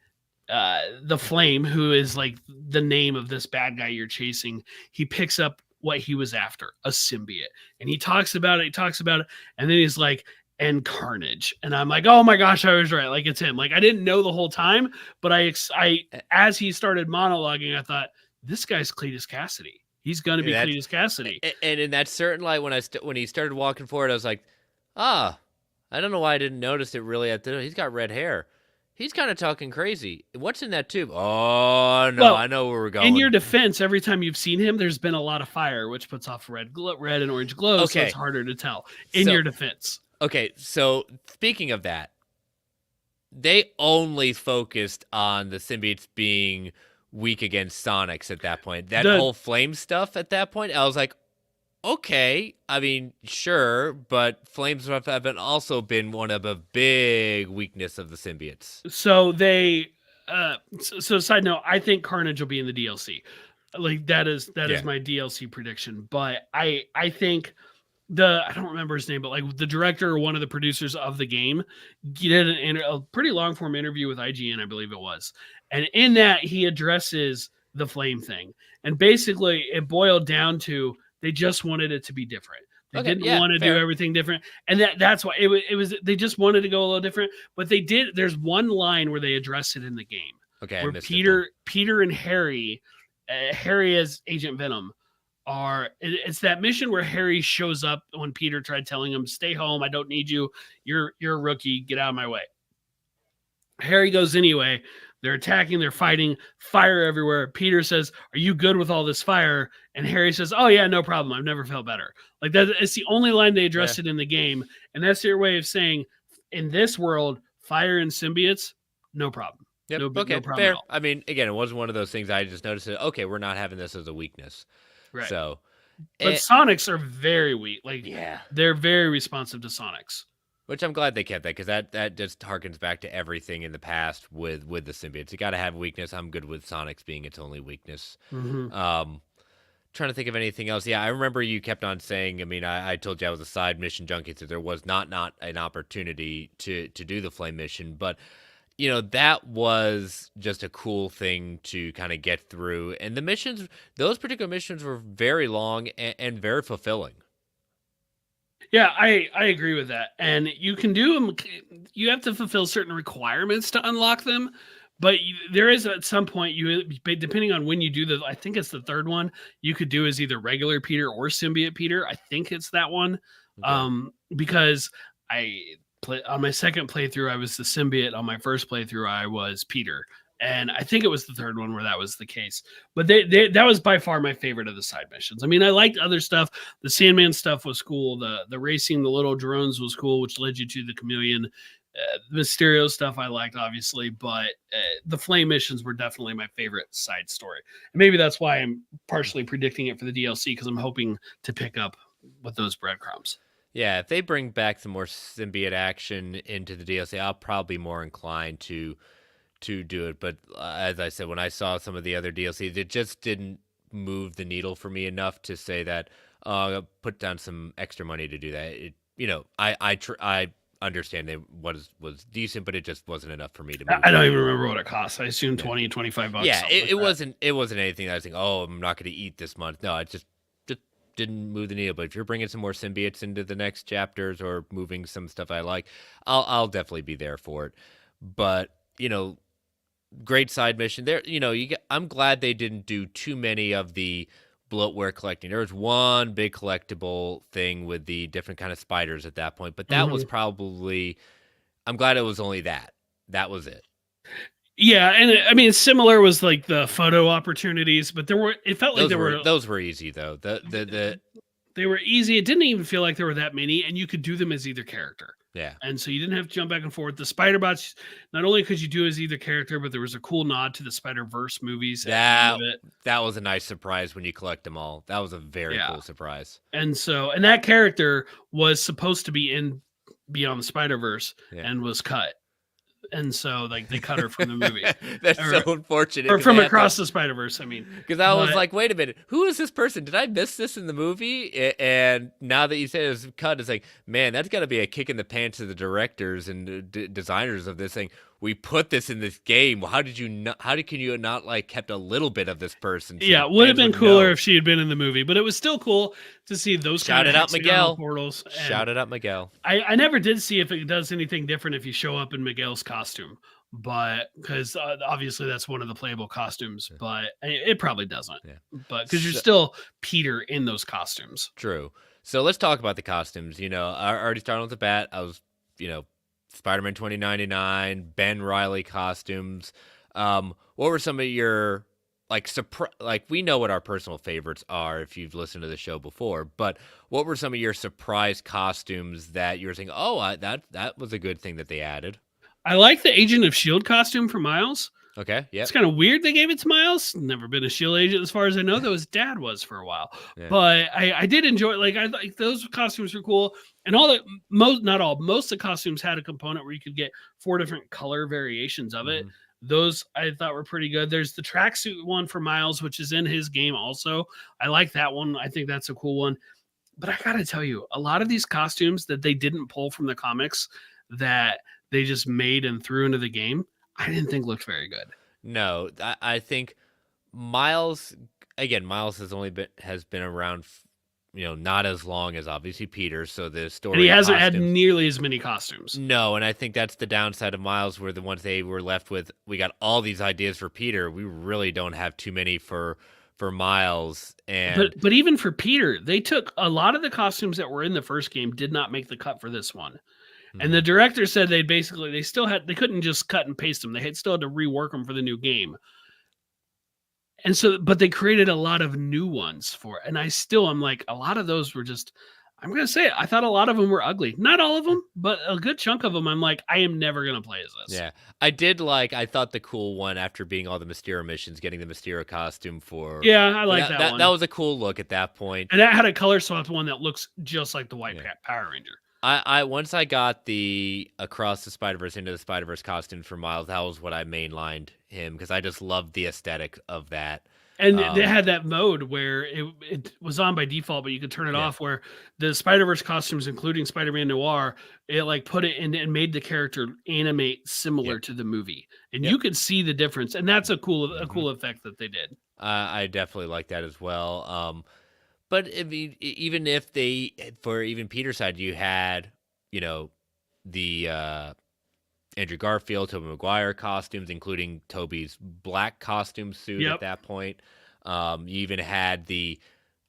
the Flame, who is like the name of this bad guy you're chasing, he picks up what he was after, a symbiote, and he talks about it, and then he's like, and Carnage, and I'm like, oh my gosh, I was right, like it's him. Like I didn't know the whole time, but I as he started monologuing, I thought, this guy's Cletus Cassidy. He's gonna be Cletus Cassidy. And in that certain light, when he started walking forward, I was like, I don't know why I didn't notice it really. He's got red hair. He's kind of talking crazy. What's in that tube? Oh, no, well, I know where we're going. In your defense, every time you've seen him, there's been a lot of fire, which puts off red and orange glow, so it's harder to tell. In your defense. Okay, so speaking of that, they only focused on the symbiotes being weak against Sonics at that point. That The whole flame stuff at that point, I was like, okay, I mean, sure, but flames have also been one of a big weakness of the symbiotes. so they so side note, I think Carnage will be in the DLC. Like that is Yeah. my DLC prediction. But I think I don't remember his name, but like the director or one of the producers of the game did a pretty long form interview with IGN, I believe it was, and in that he addresses the flame thing, and basically it boiled down to they just wanted it to be different. They Okay, didn't yeah, want to do fair. everything different, and that's why it was. They just wanted to go a little different, but they did. There's one line where they address it in the game Okay, I where missed it then. Peter and Harry, Harry as Agent Venom, it's that mission where Harry shows up when Peter tried telling him, "Stay home, I don't need you. You're a rookie. Get out of my way." Harry goes anyway. They're attacking, they're fighting, fire everywhere. Peter says, "Are you good with all this fire?" And Harry says, "Oh yeah, no problem. I've never felt better." Like that, it's the only line they addressed it in the game, and that's their way of saying, in this world, fire and symbiotes, no problem. Yep. No Okay. problem Fair. at all. I mean, again, it wasn't one of those things I just noticed that, okay, we're not having this as a weakness. Right. So, But Sonics are very weak. Like yeah. they're very responsive to Sonics. Which I'm glad they kept that, because that just harkens back to everything in the past with the symbiotes. You got to have weakness. I'm good with Sonic's being its only weakness. Trying to think of anything else. Yeah, I remember you kept on saying. I mean, I told you I was a side mission junkie, so there was not an opportunity to do the flame mission, but that was just a cool thing to kind of get through. And the missions, those particular missions, were very long and very fulfilling. Yeah, I agree with that. And you can do them. You have to fulfill certain requirements to unlock them. But there is at some point depending on when you do I think it's the third one. You could do as either regular Peter or symbiote Peter. I think it's that one. Okay. Because on my second playthrough I was the symbiote. On my first playthrough I was Peter. And I think it was the third one where that was the case. But that was by far my favorite of the side missions. I mean, I liked other stuff. The Sandman stuff was cool. The racing the little drones was cool, which led you to the Chameleon. The Mysterio stuff I liked, obviously, but the Flame missions were definitely my favorite side story. And maybe that's why I'm partially predicting it for the DLC, because I'm hoping to pick up with those breadcrumbs. Yeah, if they bring back some more symbiote action into the DLC, I'll probably be more inclined to do it. But as I said, when I saw some of the other DLCs, it just didn't move the needle for me enough to say that I'll put down some extra money to do that. I understand it was decent, but it just wasn't enough for me to move. I don't even remember what it cost. I assume 20, 25 bucks. Yeah, it wasn't anything that I was thinking, oh, I'm not going to eat this month. No, it just didn't move the needle. But if you're bringing some more symbiotes into the next chapters or moving some stuff I like, I'll definitely be there for it. But great side mission there. I'm glad they didn't do too many of the bloatware collecting. There was one big collectible thing with the different kind of spiders at that point, but that was probably, I'm glad it was only that. That was it. Yeah, and I mean, similar was like the photo opportunities, but it felt like those were easy though. They were easy. It didn't even feel like there were that many, and you could do them as either character. Yeah. And so you didn't have to jump back and forth. The Spider Bots, not only could you do as either character, but there was a cool nod to the Spider-Verse movies. That was a nice surprise when you collect them all. That was a very cool surprise. And that character was supposed to be in Beyond the Spider-Verse and was cut. And so like they cut her from the movie. That's so unfortunate. Or from Across the Spider-Verse, I mean. Because I was like, wait a minute, who is this person? Did I miss this in the movie? And now that you say it's cut, it's like, man, that's got to be a kick in the pants to the directors and designers of this thing. We put this in this game. How can you not like kept a little bit of this person? So yeah, would have been cooler if she had been in the movie, but it was still cool to see those kind of Miguel portals. Shout it up, Miguel. I never did see if it does anything different if you show up in Miguel's costume, but because obviously that's one of the playable costumes, but it probably doesn't. Yeah. But because you're still Peter in those costumes. True. So let's talk about the costumes. I already started with the bat. I was, Spider-Man 2099, Ben Reilly costumes. What were some of your we know what our personal favorites are if you've listened to the show before, but what were some of your surprise costumes that you were saying, oh, that was a good thing that they added? I like the Agent of Shield costume for Miles. Okay. Yep. It's kind of weird they gave it to Miles. Never been a Shield agent as far as I know, though his dad was for a while. Yeah. But I did enjoy it. Like I like those costumes were cool. And all the most of the costumes had a component where you could get 4 different color variations of it. Mhm. Those I thought were pretty good. There's the tracksuit one for Miles, which is in his game also. I like that one. I think that's a cool one. But I gotta tell you, a lot of these costumes that they didn't pull from the comics that they just made and threw into the game, I didn't think looked very good. No, I think Miles again. Miles has been around, not as long as obviously Peter. So the And he story hasn't had costumes. nearly as many costumes. No, and I think that's the downside of Miles, where the ones they were left with, we got all these ideas for Peter. We really don't have too many for Miles, and But even for Peter, they took a lot of the costumes that were in the first game did not make the cut for this one. And the Mhm. director said they couldn't just cut and paste them. Still had to rework them for the new game. And so, but they created a lot of new ones for it. And I'm like, a lot of those were just, I'm going to say it. I thought a lot of them were ugly. Not all of them, but a good chunk of them. I'm like, I am never going to play as this. Yeah, I thought the cool one after being all the Mysterio missions, getting the Mysterio costume for Yeah, I like that one. that was a cool look at that point. And that had a color swapped one that looks just like the white Yeah. Power Ranger. I once I got the Across the Spider-Verse Into the Spider-Verse costume for Miles, that was what I mainlined him because I just loved the aesthetic of that. And they had that mode where it was on by default, but you could turn it Yeah. off where the Spider-Verse costumes, including Spider-Man Noir, it like put it in and made the character animate similar to the movie. And you could see the difference. And that's a cool effect that they did. I definitely like that as well. But I mean, even if for even Peter's side, you had, the Andrew Garfield, Tobey Maguire costumes, including Toby's black costume suit at that point. You even had the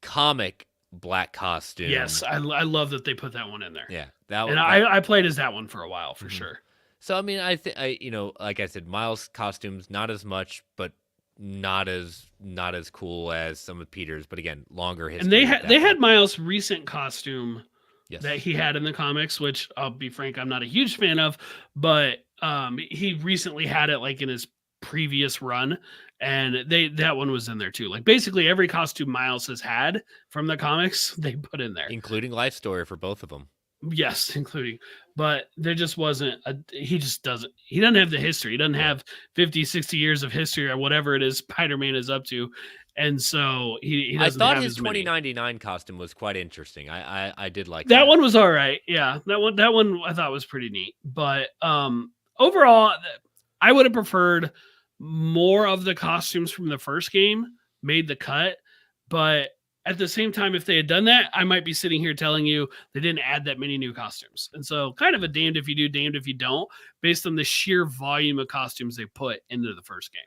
comic black costume. Yes, I love that they put that one in there. Yeah, I played as that one for a while for sure. So I mean, I think like I said, Miles' costumes not as much, but not as cool as some of Peter's. But again, longer history. And they had Miles' recent costume that he had in the comics, which I'll be frank, I'm not a huge fan of, but he recently had it like in his previous run, and that one was in there too. Like basically every costume Miles has had from the comics, they put in there, including life story for both of them. Yes, including, but there just wasn't he doesn't have the history. He doesn't have 50, 60 years of history or whatever it is Spider-Man is up to. And so he doesn't I thought have his as many. 2099 costume was quite interesting. I did like That one was all right. Yeah. That one I thought was pretty neat. But overall, I would have preferred more of the costumes from the first game made the cut, but at the same time, if they had done that, I might be sitting here telling you they didn't add that many new costumes. And so kind of a damned if you do, damned if you don't, based on the sheer volume of costumes they put into the first game.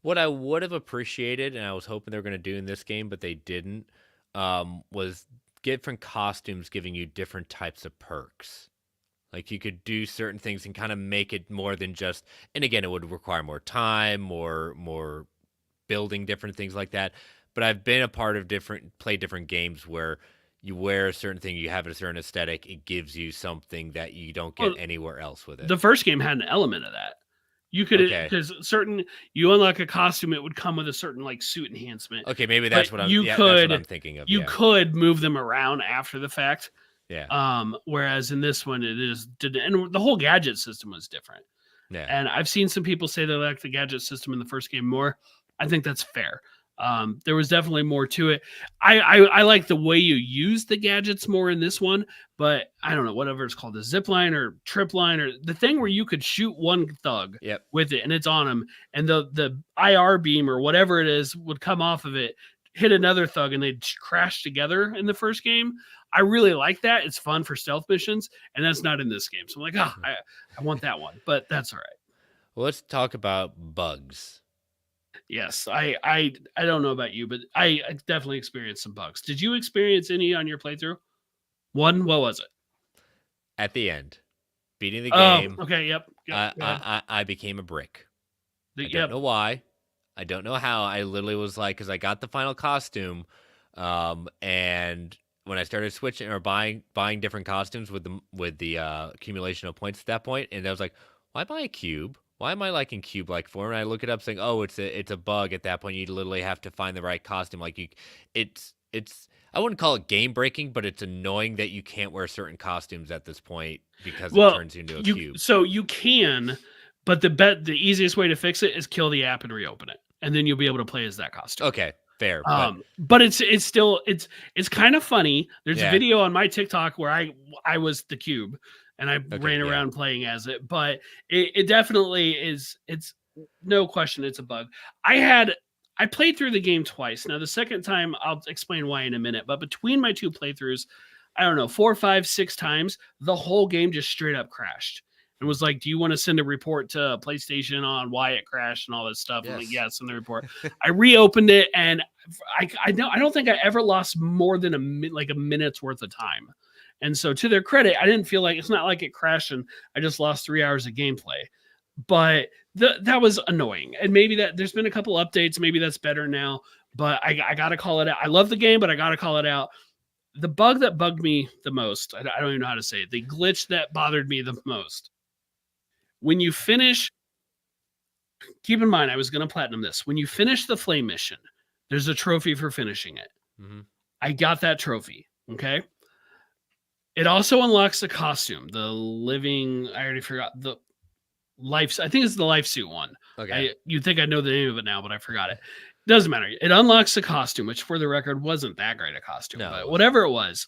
What I would have appreciated, and I was hoping they were going to do in this game, but they didn't, was different costumes giving you different types of perks. Like you could do certain things and kind of make it more than just, and again, it would require more time, more building different things like that. But I've been a part of play different games where you wear a certain thing, you have a certain aesthetic, it gives you something that you don't get anywhere else with it. The first game had an element of that. You could, because you unlock a costume, it would come with a certain like suit enhancement. Okay, maybe that's what I'm thinking of. You could move them around after the fact. Yeah. Whereas in this one, and the whole gadget system was different. Yeah. And I've seen some people say they like the gadget system in the first game more. I think that's fair. There was definitely more to it. I like the way you use the gadgets more in this one, but I don't know, whatever it's called, the zip line or trip line or the thing where you could shoot one thug with it and it's on him, and the IR beam or whatever it is would come off of it, hit another thug, and they'd crash together in the first game. I really like that. It's fun for stealth missions, and that's not in this game. So I'm like, I want that one, but that's all right. Well, let's talk about bugs. Yes, I don't know about you, but I definitely experienced some bugs. Did you experience any on your playthrough? One, what was it? At the end, beating the game. Okay, yep. I became a brick. I don't know why. I don't know how. I literally was like, because I got the final costume, and when I started switching or buying different costumes with the accumulation of points at that point, and I was like, why am I a cube? Why am I like in cube-like form? And I look it up saying, oh, it's a bug at that point. You literally have to find the right costume. Like it's I wouldn't call it game breaking, but it's annoying that you can't wear certain costumes at this point because it Well, turns you into a cube. so you can, but the easiest way to fix it is kill the app and reopen it, and then you'll be able to play as that costume. Okay, fair. But it's still it's kind of funny. There's a Yeah. video on my TikTok where I was the cube and I ran yeah. around playing as it, but it definitely is. It's no question it's a bug. I played through the game twice. Now the second time I'll explain why in a minute, but between my two playthroughs, I don't know, 4, 5, 6 times, the whole game just straight up crashed and was like, do you want to send a report to PlayStation on why it crashed and all this stuff? Yes. I'm like, yeah, send the report. I reopened it, and I don't think I ever lost more than a minute's worth of time. And so to their credit, I didn't feel like, it's not like it crashed and I just lost 3 hours of gameplay. But that was annoying. And maybe that there's been a couple updates. Maybe that's better now. But I got to call it out. I love the game, but I got to call it out. The bug that bugged me the most, I don't even know how to say it, the glitch that bothered me the most. When you finish, keep in mind, I was going to platinum this. When you finish the flame mission, there's a trophy for finishing it. Mm-hmm. I got that trophy. Okay. It also unlocks the costume, the living, I already forgot the life. I think it's the life suit one. Okay. You'd think I know the name of it now, but I forgot it. Doesn't matter. It unlocks the costume, which for the record wasn't that great a costume, but whatever it was,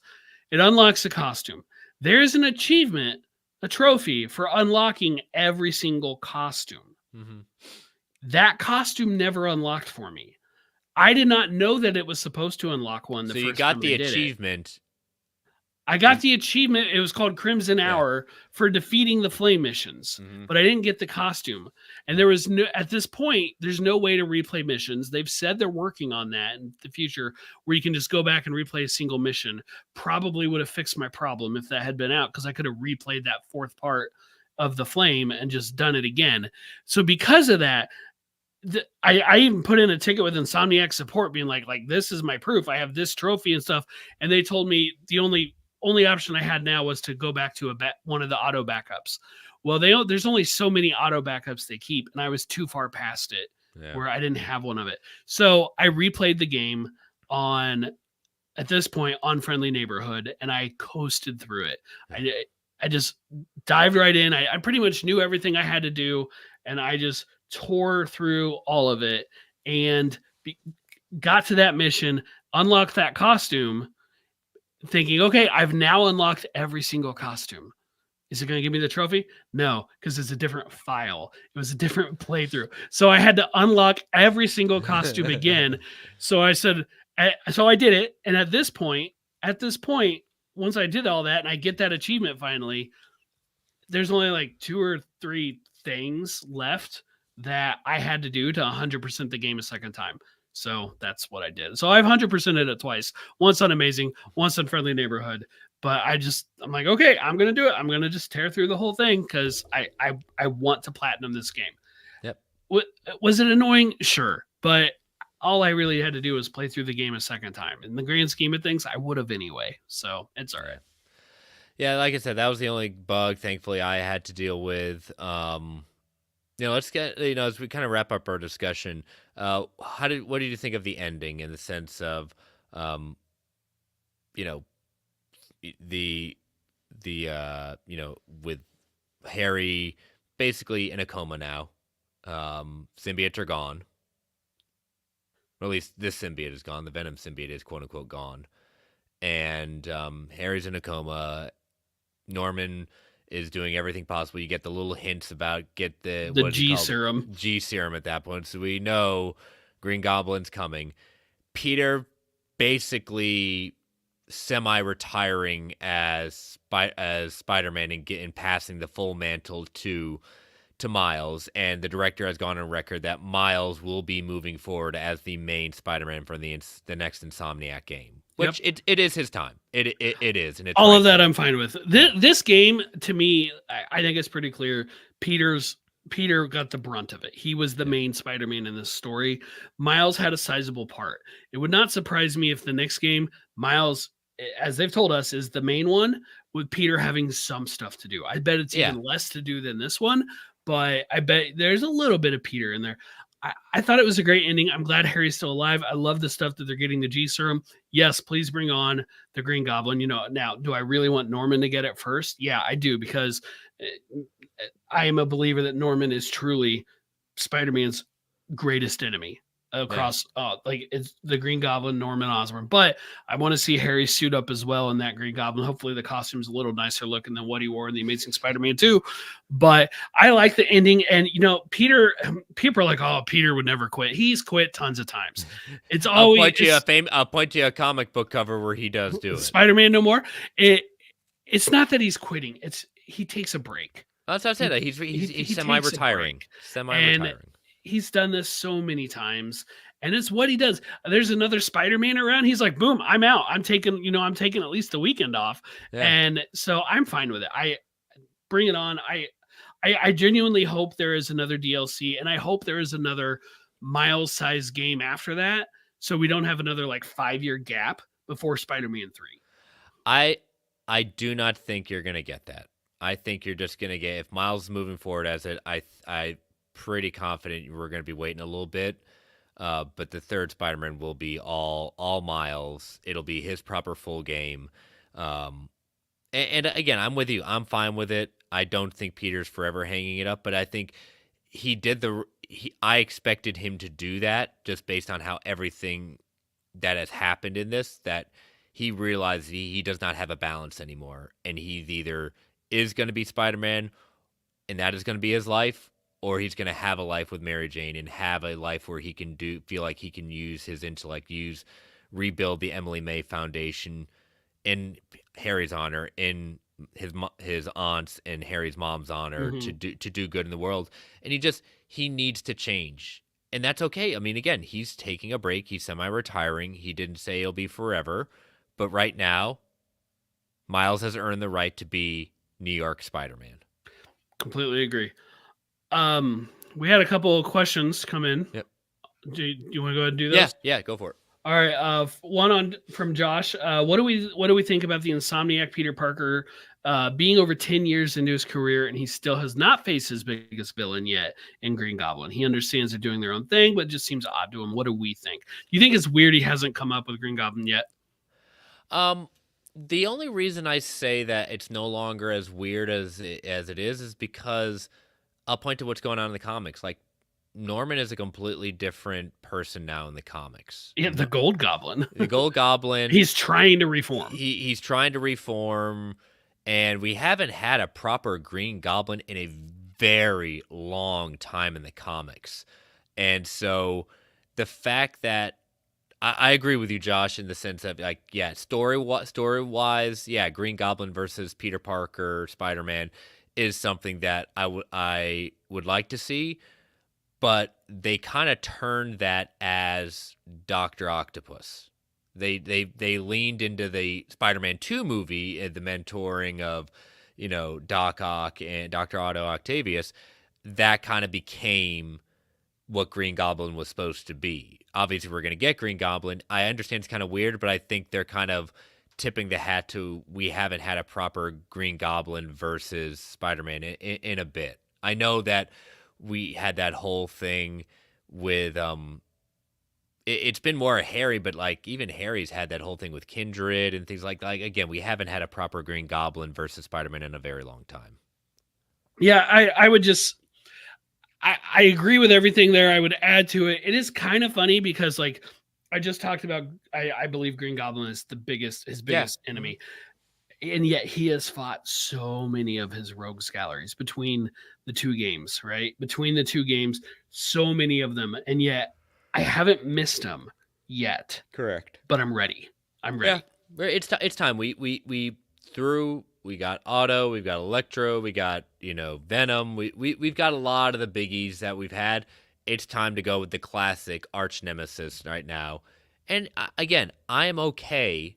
it unlocks the costume. There's an achievement, a trophy for unlocking every single costume. Mm-hmm. That costume never unlocked for me. I did not know that it was supposed to unlock one. So you got the achievement. I got the achievement. It was called Crimson Hour for defeating the flame missions, but I didn't get the costume. And there was no, at this point, there's no way to replay missions. They've said they're working on that in the future where you can just go back and replay a single mission. Probably would have fixed my problem if that had been out, because I could have replayed that fourth part of the flame and just done it again. So because of that, I even put in a ticket with Insomniac support being like, this is my proof. I have this trophy and stuff. And they told me the only option I had now was to go back to one of the auto backups. Well, there's only so many auto backups they keep, and I was too far past it where I didn't have one of it. So I replayed the game at this point on Friendly Neighborhood, and I coasted through it. I just dived right in. I pretty much knew everything I had to do, and I just tore through all of it and got to that mission, unlocked that costume, thinking, okay, I've now unlocked every single costume. Is it going to give me the trophy? No, because it's a different file. It was a different playthrough. So I had to unlock every single costume again. So I said, so I did it. And at this point, once I did all that and I get that achievement finally, there's only like 2 or 3 things left that I had to do to 100% the game a second time. So that's what I did. So I've 100%ed it twice. Once on Amazing, once on Friendly Neighborhood. But I'm like, okay, I'm going to do it. I'm going to just tear through the whole thing because I want to platinum this game. Yep. Was it annoying? Sure. But all I really had to do was play through the game a second time. In the grand scheme of things, I would have anyway. So it's all right. Yeah, like I said, that was the only bug, thankfully, I had to deal with. Let's get, as we kind of wrap up our discussion, what did you think of the ending in the sense of, with Harry basically in a coma now, symbiotes are gone, or at least this symbiote is gone. The Venom symbiote is quote unquote gone, and Harry's in a coma. Norman is doing everything possible. You get the little hints about the G serum at that point, so we know Green Goblin's coming. Peter basically semi-retiring as Spider-Man and passing the full mantle to Miles, and the director has gone on record that Miles will be moving forward as the main Spider-Man for the next Insomniac game. Which it is his time. It is, and it's all of that I'm fine with. This game, to me, I think it's pretty clear. Peter got the brunt of it. He was the main Spider-Man in this story. Miles had a sizable part. It would not surprise me if the next game, Miles, as they've told us, is the main one, with Peter having some stuff to do. I bet it's even less to do than this one, but I bet there's a little bit of Peter in there. I thought it was a great ending. I'm glad Harry's still alive. I love the stuff that they're getting the G serum. Yes, please bring on the Green Goblin. Now, do I really want Norman to get it first? Yeah, I do, because I am a believer that Norman is truly Spider-Man's greatest enemy across like it's the Green Goblin, Norman Osborn. But I want to see Harry suit up as well in that Green Goblin. Hopefully the costume's a little nicer looking than what he wore in the Amazing Spider-Man 2. But I like the ending. And Peter, people are like, oh, Peter would never quit. He's quit tons of times. It's always I'll point you a comic book cover where he does do it. Spider-Man No More. It's not that he's quitting, it's he takes a break. That's what I said. He's semi-retiring. Semi-retiring. He's done this so many times, and it's what he does. There's another Spider-Man around. He's like, boom, I'm out. I'm taking at least the weekend off. Yeah. And so I'm fine with it. I bring it on. I genuinely hope there is another DLC, and I hope there is another Miles-sized game after that, so we don't have another like 5-year gap before Spider-Man 3. I do not think you're going to get that. I think you're just going to get, if Miles is moving forward as it, I pretty confident we're going to be waiting a little bit. But the third Spider-Man will be all Miles. It'll be his proper full game. And again, I'm with you. I'm fine with it. I don't think Peter's forever hanging it up, but I think I expected him to do that just based on how everything that has happened in this, that he realized he does not have a balance anymore. And he either is going to be Spider-Man and that is going to be his life, or he's going to have a life with Mary Jane and have a life where he can feel like he can use his intellect, rebuild the Emily May Foundation in Harry's honor, in his aunt's and Harry's mom's honor, to do good in the world. And he needs to change. And that's okay. I mean, again, he's taking a break. He's semi-retiring. He didn't say he'll be forever. But right now, Miles has earned the right to be New York Spider-Man. Completely agree. We had a couple of questions come in. Yep. Do you want to go ahead and do those? Yeah, go for it. All right. One from Josh. What do we think about the Insomniac Peter Parker being over 10 years into his career, and he still has not faced his biggest villain yet in Green Goblin? He understands they're doing their own thing, but it just seems odd to him. What do we think? Do you think it's weird he hasn't come up with Green Goblin yet? The only reason I say that it's no longer as weird as it is because I'll point to what's going on in the comics. Like, Norman is a completely different person now in the comics. Yeah, the Gold Goblin. The Gold Goblin. He's trying to reform. He's trying to reform, and we haven't had a proper Green Goblin in a very long time in the comics. And so the fact that I agree with you, Josh, in the sense of, like, yeah, story-wise, yeah, Green Goblin versus Peter Parker, Spider-Man is something that I would like to see, but they kind of turned that as Dr. Octopus. They leaned into the Spider-Man 2 movie, the mentoring of, Doc Ock and Dr. Otto Octavius. That kind of became what Green Goblin was supposed to be. Obviously, we're going to get Green Goblin. I understand it's kind of weird, but I think they're kind of tipping the hat to, we haven't had a proper Green Goblin versus Spider-Man in a bit. I know that we had that whole thing with it's been more Harry, but like even Harry's had that whole thing with Kindred and things like that. Like, again, we haven't had a proper Green Goblin versus Spider-Man in a very long time. Yeah, I would just I agree with everything there. I would add to it. It is kind of funny because, like, I just talked about, I believe Green Goblin is his biggest enemy. And yet he has fought so many of his rogues galleries between the two games, right? Between the two games, so many of them. And yet I haven't missed him yet. Correct. But I'm ready. Yeah, it's time. We got Otto, we've got Electro, we got, Venom. We've got a lot of the biggies that we've had. It's time to go with the classic arch nemesis right now. And again, I am okay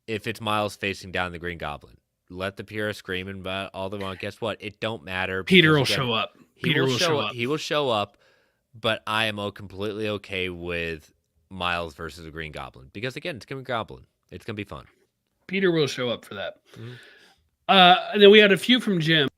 if it's Miles facing down the Green Goblin. Let the purists screaming about all they want. Guess what? It don't matter. Peter will show up. He will show up, but I am completely okay with Miles versus a Green Goblin. Because again, it's Green Goblin. It's going to be fun. Peter will show up for that. And then we had a few from Jim.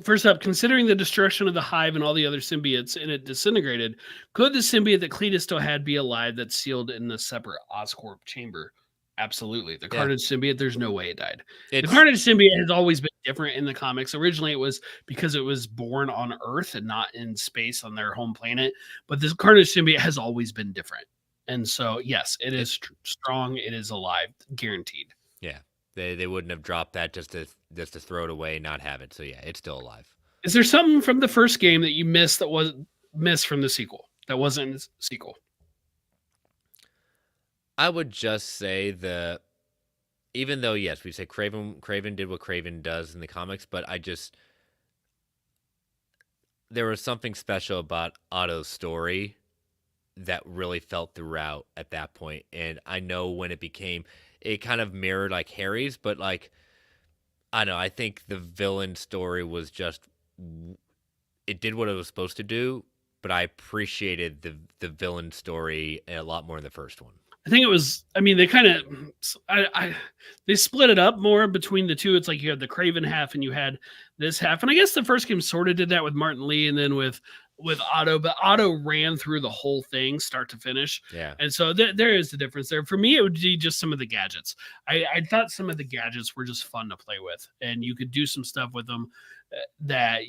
First up, considering the destruction of the hive and all the other symbiotes and it disintegrated, could the symbiote that Cletus still had be alive that's sealed in the separate Oscorp chamber? Absolutely. The Yeah. Carnage symbiote, there's no way it died. The It's Carnage symbiote has always been different in the comics. Originally, it was because it was born on Earth and not in space on their home planet. But this Carnage symbiote has always been different. And so, yes, it is strong. It is alive, guaranteed. yeah. They wouldn't have dropped that just to throw it away, not have it. So yeah, it's still alive. Is there something from the first game that you missed that was missed from the sequel that wasn't in the sequel? I would just say even though yes, we say Craven did what Craven does in the comics, but there was something special about Otto's story that really felt throughout at that point. And I know when it kind of mirrored like Harry's, but like I don't know, I think the villain story was just it did what it was supposed to do, but I appreciated the villain story a lot more in the first one. I think it was. I mean, they kind of, they split it up more between the two. It's like you had the Craven half and you had this half, and I guess the first game sort of did that with Martin Lee, and then with Otto. But Otto ran through the whole thing, start to finish. Yeah, and so there is the difference there. For me, it would be just some of the gadgets. I thought some of the gadgets were just fun to play with, and you could do some stuff with them that.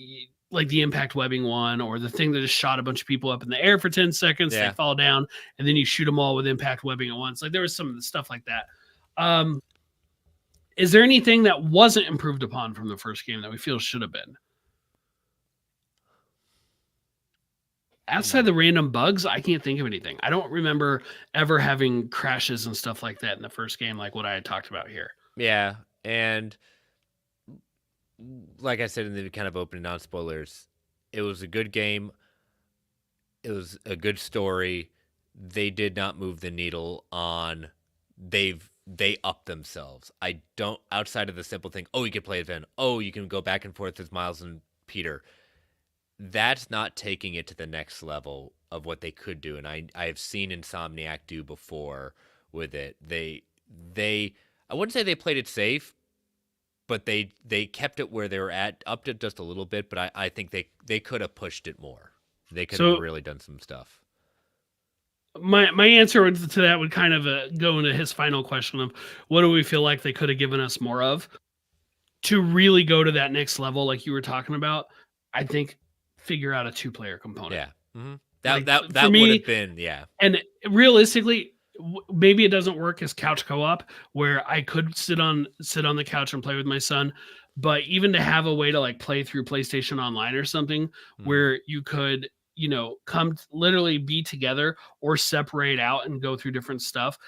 Like the impact webbing one, or the thing that just shot a bunch of people up in the air for 10 seconds, they fall down, and then you shoot them all with impact webbing at once. Like there was some of the stuff like that. Is there anything that wasn't improved upon from the first game that we feel should have been? Outside the random bugs, I can't think of anything. I don't remember ever having crashes and stuff like that in the first game, like what I had talked about here. Yeah, and like I said in the kind of opening non-spoilers, it was a good game. It was a good story. They did not move the needle on they upped themselves. I don't outside of the simple thing, oh, you can play Ven. Oh, you can go back and forth with Miles and Peter. That's not taking it to the next level of what they could do. And I have seen Insomniac do before with it. They I wouldn't say they played it safe, but they kept it where they were at, upped it just a little bit, but I think they could have pushed it more. They could have really done some stuff. My answer to that would kind of go into his final question of what do we feel like they could have given us more of to really go to that next level, like you were talking about. I think figure out a 2-player component. Yeah, mm-hmm. that would have been And realistically, maybe it doesn't work as couch co-op where I could sit on the couch and play with my son, but even to have a way to like play through PlayStation Online or something where you could, come literally be together or separate out and go through different stuff,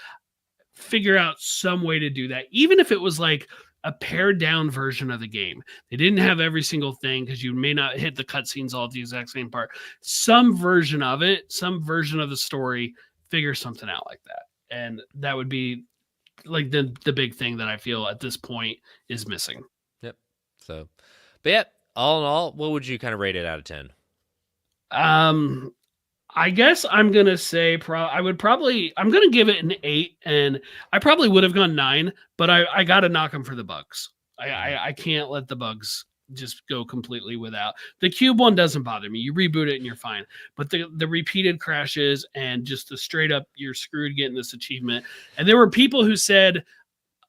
figure out some way to do that. Even if it was like a pared down version of the game. They didn't have every single thing because you may not hit the cutscenes all at the exact same part. Some version of it, some version of the story, figure something out like that. And that would be like the big thing that I feel at this point is missing. Yep. So, but yeah, all in all, what would you kind of rate it out of 10? I guess I'm gonna say I'm gonna give it an 8, and I probably would have gone 9, but I gotta knock them for the bugs. I can't let the bugs just go completely without. The cube one doesn't bother me. You reboot it and you're fine. But the repeated crashes and just the straight up you're screwed getting this achievement. And there were people who said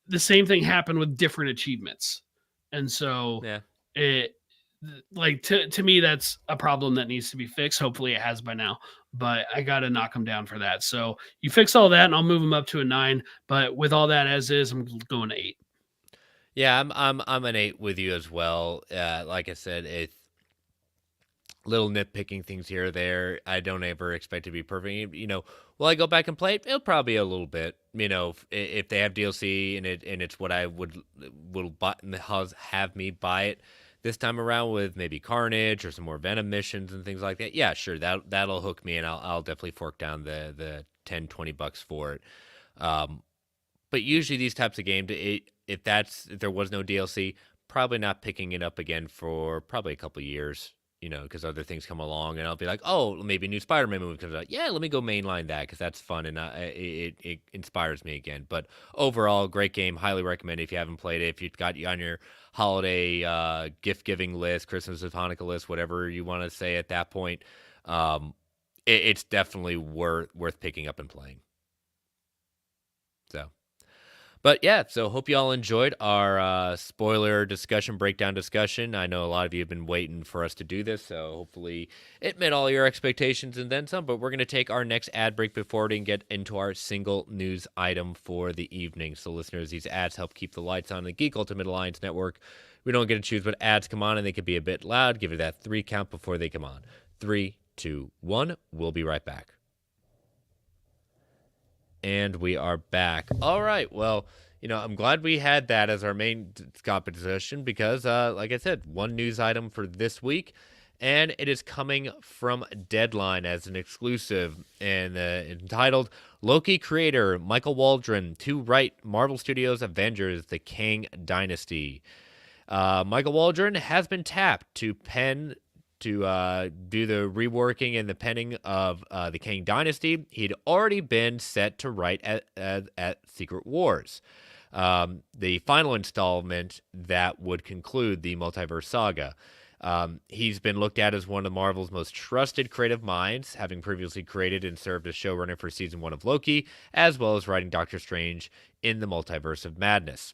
the same thing happened with different achievements. And so it like to me that's a problem that needs to be fixed. Hopefully it has by now, but I got to knock them down for that. So you fix all that and I'll move them up to a 9, but with all that as is, I'm going to 8. Yeah, I'm an 8 with you as well. Like I said, it's little nitpicking things here or there. I don't ever expect to be perfect. Will I go back and play it? It'll probably be a little bit. If they have DLC and it's what I will buy, have me buy it this time around with maybe Carnage or some more Venom missions and things like that. Yeah, sure, that'll hook me and I'll definitely fork down the $10-20 for it. But usually these types of games, if there was no DLC, probably not picking it up again for probably a couple of years. because other things come along, and I'll be like, oh, maybe a new Spider-Man movie comes out. Yeah, let me go mainline that because that's fun and it inspires me again. But overall, great game. Highly recommend it if you haven't played it. If you've got you on your holiday gift giving list, Christmas and Hanukkah list, whatever you want to say at that point, it's definitely worth picking up and playing. So. But yeah, so hope you all enjoyed our spoiler discussion, breakdown discussion. I know a lot of you have been waiting for us to do this, so hopefully it met all your expectations and then some. But we're going to take our next ad break before we get into our single news item for the evening. So listeners, these ads help keep the lights on the Geek Ultimate Alliance Network. We don't get to choose what ads come on, and they can be a bit loud. Give it that 3 count before they come on. 3, 2, 1. We'll be right back. And we are back. All right. Well, I'm glad we had that as our main competition because, like I said, one news item for this week, and it is coming from Deadline as an exclusive and entitled Loki creator Michael Waldron to write Marvel Studios' Avengers, the Kang Dynasty. Michael Waldron has been tapped to do the reworking and the penning of the Kang Dynasty. He'd already been set to write at Secret Wars, the final installment that would conclude the Multiverse saga. He's been looked at as one of Marvel's most trusted creative minds, having previously created and served as showrunner for Season 1 of Loki, as well as writing Doctor Strange in the Multiverse of Madness.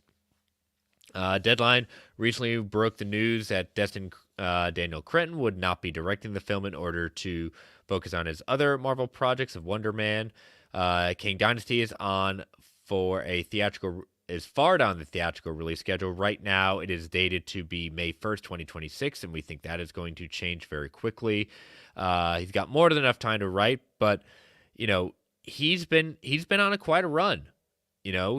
Deadline recently broke the news that Destin Daniel Cretton would not be directing the film in order to focus on his other Marvel projects of Wonder Man. Kang Dynasty is far down the theatrical release schedule. Right now, it is dated to be May 1st, 2026, and we think that is going to change very quickly. He's got more than enough time to write, but he's been on quite a run.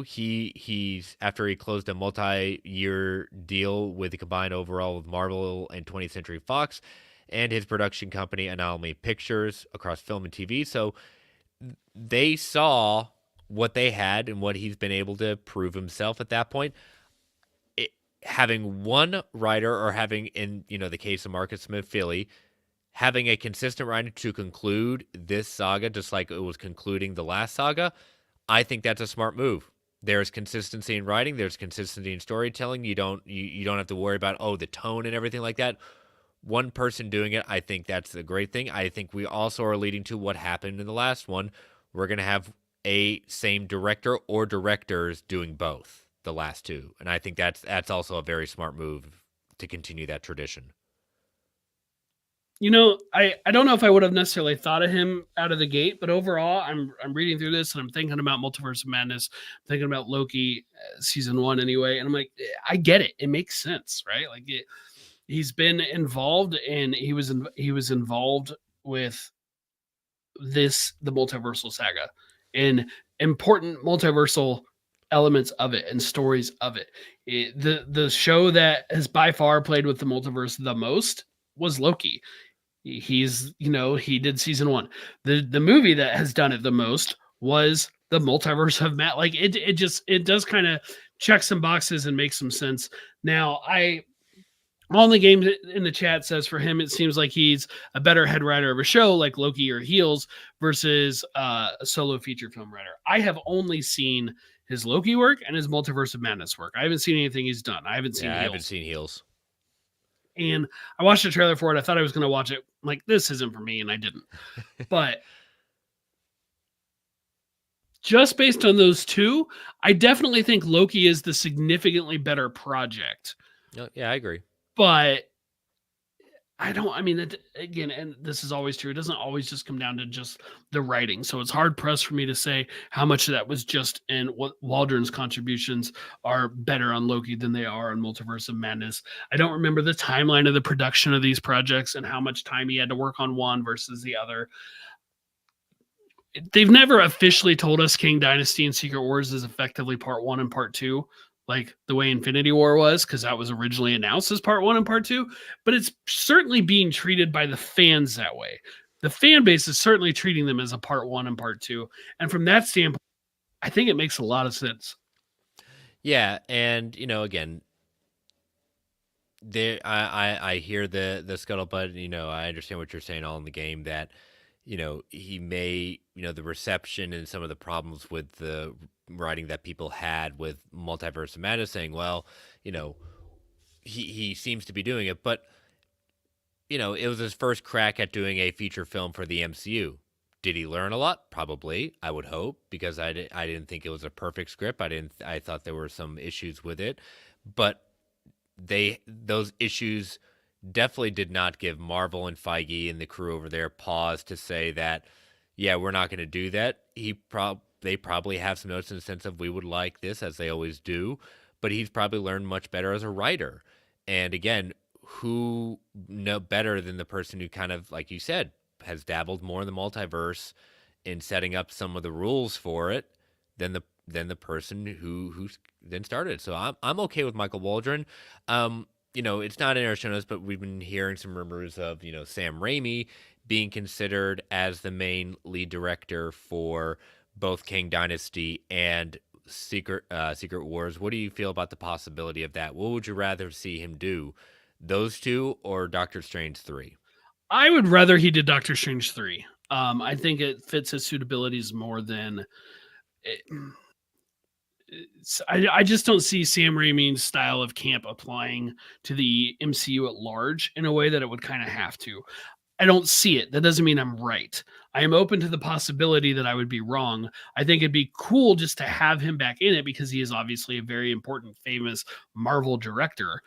He's after he closed a multi-year deal with the combined overall with Marvel and 20th Century Fox and his production company Anomaly Pictures across film and TV. So they saw what they had and what he's been able to prove himself at that point. Having one writer, or having, in the case of Marcus Smith-Philly, having a consistent writer to conclude this saga, just like it was concluding the last saga, I think that's a smart move. There's consistency in writing. There's consistency in storytelling. You don't have to worry about, the tone and everything like that. One person doing it, I think that's a great thing. I think we also are leading to what happened in the last one. We're going to have a same director or directors doing both, the last two. And I think that's also a very smart move to continue that tradition. I don't know if I would have necessarily thought of him out of the gate, but overall, I'm reading through this and I'm thinking about Multiverse of Madness, I'm thinking about Loki season 1 anyway, and I'm like, I get it. It makes sense, right? Like he's been involved, and he was involved with the multiversal saga and important multiversal elements of it and stories of it. The show that has by far played with the multiverse the most was Loki. He's, he did season 1. The movie that has done it the most was the Multiverse of Matt. Like it does kind of check some boxes and make some sense. Now, on the game in the chat says for him, it seems like he's a better head writer of a show like Loki or Heels versus a solo feature film writer. I have only seen his Loki work and his Multiverse of Madness work. I haven't seen anything he's done. I haven't seen Heels. I haven't seen Heels. And I watched the trailer for it. I thought I was going to watch it. I'm like, this isn't for me, and I didn't. But just based on those two, I definitely think Loki is the significantly better project. Yeah, I agree. But again, and this is always true, it doesn't always just come down to just the writing. So it's hard pressed for me to say how much of that was just in what Waldron's contributions are better on Loki than they are on Multiverse of Madness. I don't remember the timeline of the production of these projects and how much time he had to work on one versus the other. They've never officially told us Kang Dynasty and Secret Wars is effectively part 1 and part 2. Like the way Infinity War was, because that was originally announced as part 1 and part 2, but it's certainly being treated by the fans that way. The fan base is certainly treating them as a part 1 and part 2. And from that standpoint, I think it makes a lot of sense. Yeah. And, again, there, I hear the scuttlebutt. I understand what you're saying. All in the game that he may, the reception and some of the problems with the writing that people had with Multiverse of Madness, saying, well, you know, he seems to be doing it, but it was his first crack at doing a feature film for the MCU. Did he learn a lot? Probably, I would hope, because I didn't think it was a perfect script. I thought there were some issues with it, but those issues definitely did not give Marvel and Feige and the crew over there pause to say that, yeah, we're not going to do that. They probably have some notes in the sense of we would like this, as they always do, but he's probably learned much better as a writer. And again, who know better than the person who kind of, like you said, has dabbled more in the multiverse in setting up some of the rules for it than the person who then started. So I'm okay with Michael Waldron. It's not in our show notes, but we've been hearing some rumors of Sam Raimi being considered as the main lead director for both Kang Dynasty and Secret Wars. What do you feel about the possibility of that? What would you rather see him do, those two or Doctor Strange 3? I would rather he did Doctor Strange 3. I think it fits his suitabilities more than it, I just don't see Sam Raimi's style of camp applying to the MCU at large in a way that it would kind of have to. I don't see it. That doesn't mean I'm right. I am open to the possibility that I would be wrong. I think it'd be cool just to have him back in it because he is obviously a very important, famous Marvel director.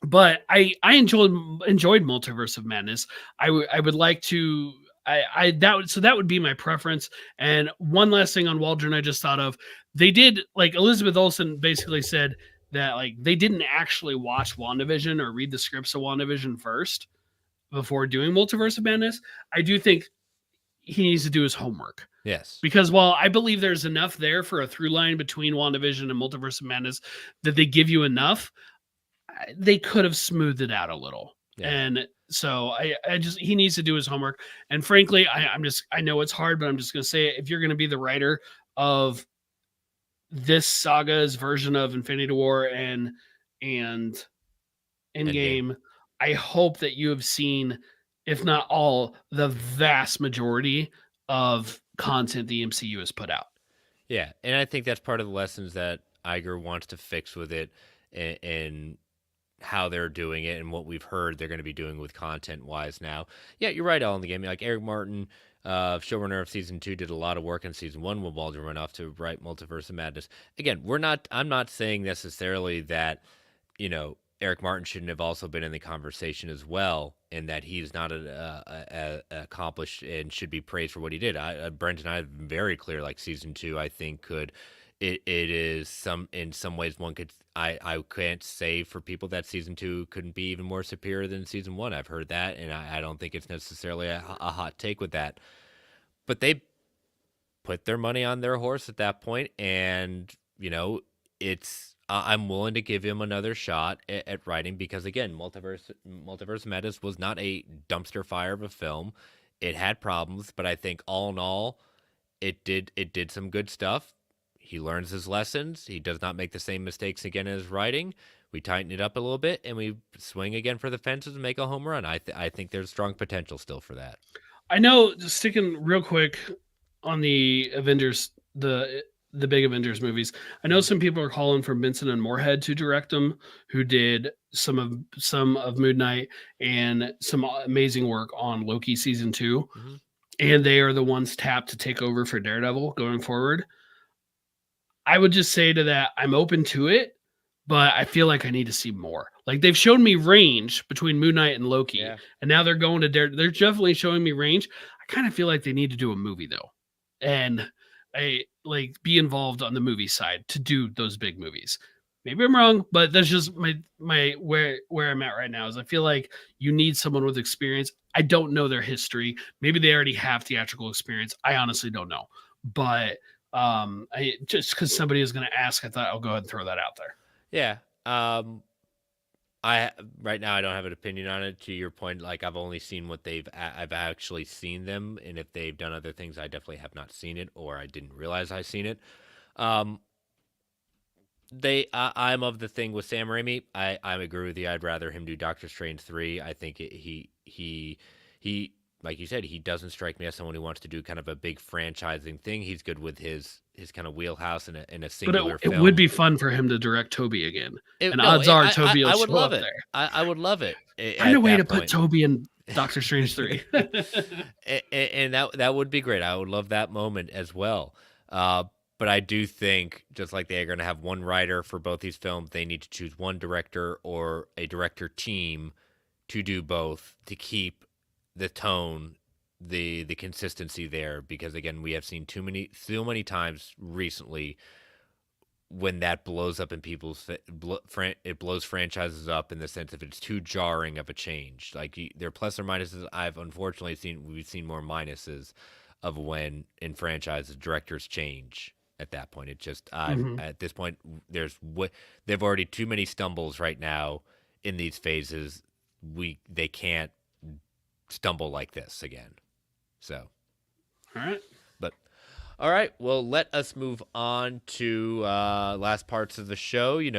But I enjoyed Multiverse of Madness. I would like to that would be my preference. And one last thing on Waldron, I just thought of, they did, like, Elizabeth Olsen basically said that, like, they didn't actually watch WandaVision or read the scripts of WandaVision first before doing Multiverse of Madness. I do think he needs to do his homework. Yes. Because while I believe there's enough there for a through line between WandaVision and Multiverse of Madness that they give you enough, they could have smoothed it out a little. Yeah. And so I just, he needs to do his homework. And frankly, I know it's hard, but I'm just going to say it. If you're going to be the writer of this saga's version of Infinity War and Endgame, I hope that you have seen, if not all, the vast majority of content the MCU has put out. Yeah, and I think that's part of the lessons that Iger wants to fix with it, and how they're doing it and what we've heard they're going to be doing with content-wise now. Yeah, you're right, all in the game. Like Eric Martin, showrunner of season 2, did a lot of work in season 1 when Waldron went off to write Multiverse of Madness. Again, I'm not saying necessarily that, Eric Martin shouldn't have also been in the conversation as well, and that he's not accomplished and should be praised for what he did. Brent and I have been very clear, like season 2, I think it is in some ways one could, I can't say for people that season 2 couldn't be even more superior than season 1. I've heard that, and I don't think it's necessarily a hot take with that. But they put their money on their horse at that point, and it's I'm willing to give him another shot at writing, because again, Multiverse Madness was not a dumpster fire of a film. It had problems, but I think all in all, it did some good stuff. He learns his lessons. He does not make the same mistakes again in his writing. We tighten it up a little bit, and we swing again for the fences and make a home run. I think there's strong potential still for that. I know, just sticking real quick on the Avengers, the big Avengers movies, I know some people are calling for Benson and Moorhead to direct them, who did some of Moon Knight and some amazing work on Loki season 2. Mm-hmm. And they are the ones tapped to take over for Daredevil going forward. I would just say to that, I'm open to it, but I feel like I need to see more. Like, they've shown me range between Moon Knight and Loki, and now they're going to They're definitely showing me range. I kind of feel like they need to do a movie though, and be involved on the movie side to do those big movies. Maybe I'm wrong, but that's just my where I'm at right now. Is I feel like you need someone with experience. I don't know their history. Maybe they already have theatrical experience. I honestly don't know, but I just, because somebody is going to ask, I thought I'll go ahead and throw that out there. Yeah. I right now I don't have an opinion on it. To your point, like, I've only seen what I've actually seen them, and if they've done other things, I definitely have not seen it, or I didn't realize I seen it. I'm of the thing with Sam Raimi. I agree with you. I'd rather him do Doctor Strange 3. I think he like you said, he doesn't strike me as someone who wants to do kind of a big franchising thing. He's good with his kind of wheelhouse in a But singular it would film. be fun for him to direct Toby again. And No, odds are Toby will I would show love up it. there. I would love it Find a at way that to put point. Toby in Doctor Strange 3. And that would be great. I would love that moment as well. But I do think, just like they're going to have one writer for both these films, they need to choose one director or a director team to do both to keep the tone, the consistency there. Because again, we have seen so many times recently when that blows up in people's it blows franchises up in the sense if it's too jarring of a change. Like there are plus or minuses. We've seen more minuses of when in franchises directors change. At that point, it just at this point they've already too many stumbles right now in these phases. They can't stumble like this again. So, All right. All right, well, let us move on to last parts of the show. We've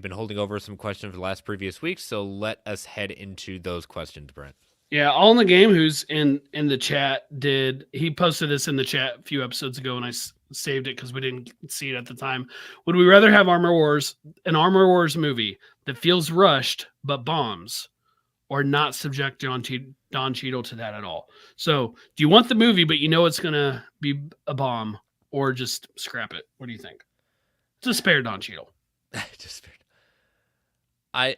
been holding over some questions for the last previous weeks, so let us head into those questions, Brent. Yeah, All in the Game, who's in the chat, he posted this in the chat a few episodes ago, and I saved it because we didn't see it at the time. Would we rather have an Armor Wars movie that feels rushed but bombs, or not subject Don Cheadle to that at all? So, do you want the movie, but you know it's going to be a bomb, or just scrap it? What do you think? Just spare Don Cheadle. I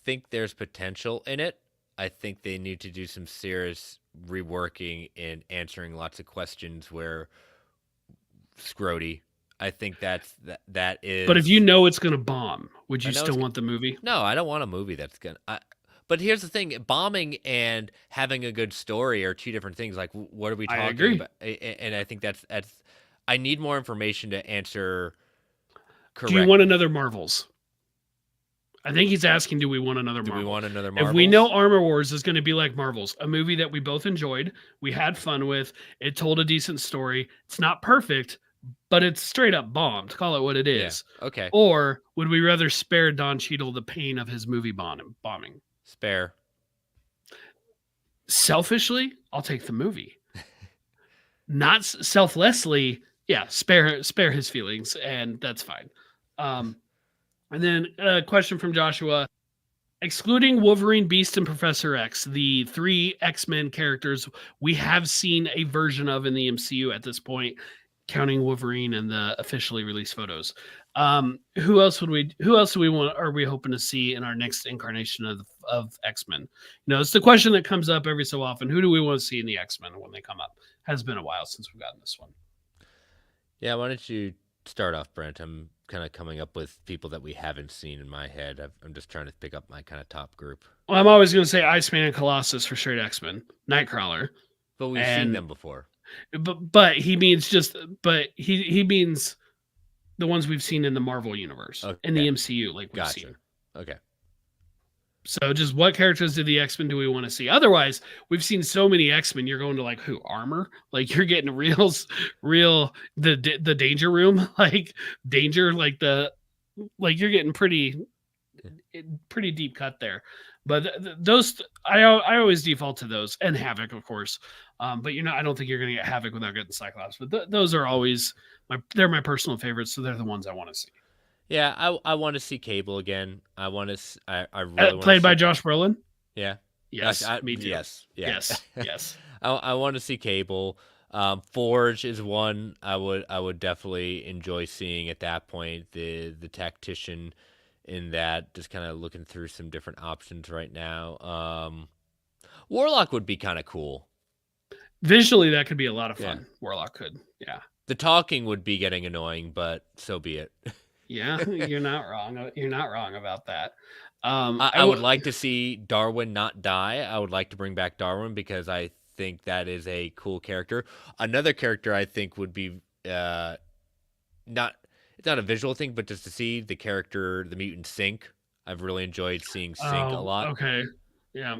think there's potential in it. I think they need to do some serious reworking and answering lots of questions where Scrody. I think that is. But if you know it's going to bomb, would you still want the movie? No, I don't want a movie that's going to. But here's the thing: bombing and having a good story are two different things. Like, what are we talking about? And I think that's. I need more information to answer correctly. Do you want another Marvels? I think he's asking, do we want another Marvel? Do we want another Marvel? If we know Armor Wars is going to be like Marvels, a movie that we both enjoyed, we had fun with, it told a decent story. It's not perfect, but it's straight up bombed. Call it what it is. Yeah. Okay. Or would we rather spare Don Cheadle the pain of his movie bombing? Spare. Selfishly, I'll take the movie. Not selflessly, yeah, spare his feelings, and that's fine. And then a question from Joshua. Excluding Wolverine, Beast, and Professor X, the 3 X-Men characters we have seen a version of in the MCU at this point, counting Wolverine and the officially released photos. Who else are we hoping to see in our next incarnation of X-Men? It's the question that comes up every so often. Who do we want to see in the X-Men when they come up? Has been a while since we've gotten this one. Yeah, why don't you start off, Brent? I'm kind of coming up with people that we haven't seen in my head. I'm just trying to pick up my kind of top group. Well, I'm always going to say Iceman and Colossus for straight X-Men. Nightcrawler. But we've seen them before. But he means he means the ones we've seen in the Marvel universe, in the MCU, like we've seen. Okay. So just what characters do the X-Men do we want to see? Otherwise, we've seen so many X-Men. You're going to like who? Armor? Like you're getting real the Danger Room, like Danger, like you're getting pretty deep cut there. But those I always default to those, and Havoc, of course. But I don't think you're going to get Havoc without getting Cyclops. But those are always they're my personal favorites, so they're the ones I want to see. Yeah, I want to see Cable again. I want to. I really played by Josh Brolin. Yeah. Yes. Me too. Yes. Yeah. Yes. I want to see Cable. Forge is one I would definitely enjoy seeing at that point. The tactician in that, just kind of looking through some different options right now. Warlock would be kind of cool. Visually, that could be a lot of fun. Yeah. Warlock could. Yeah. The talking would be getting annoying, but so be it. Yeah, you're not wrong. You're not wrong about that. I would like to see Darwin not die. I would like to bring back Darwin because I think that is a cool character. Another character I think would be it's not a visual thing, but just to see the character, the mutant Sync. I've really enjoyed seeing Sync a lot. Okay, yeah.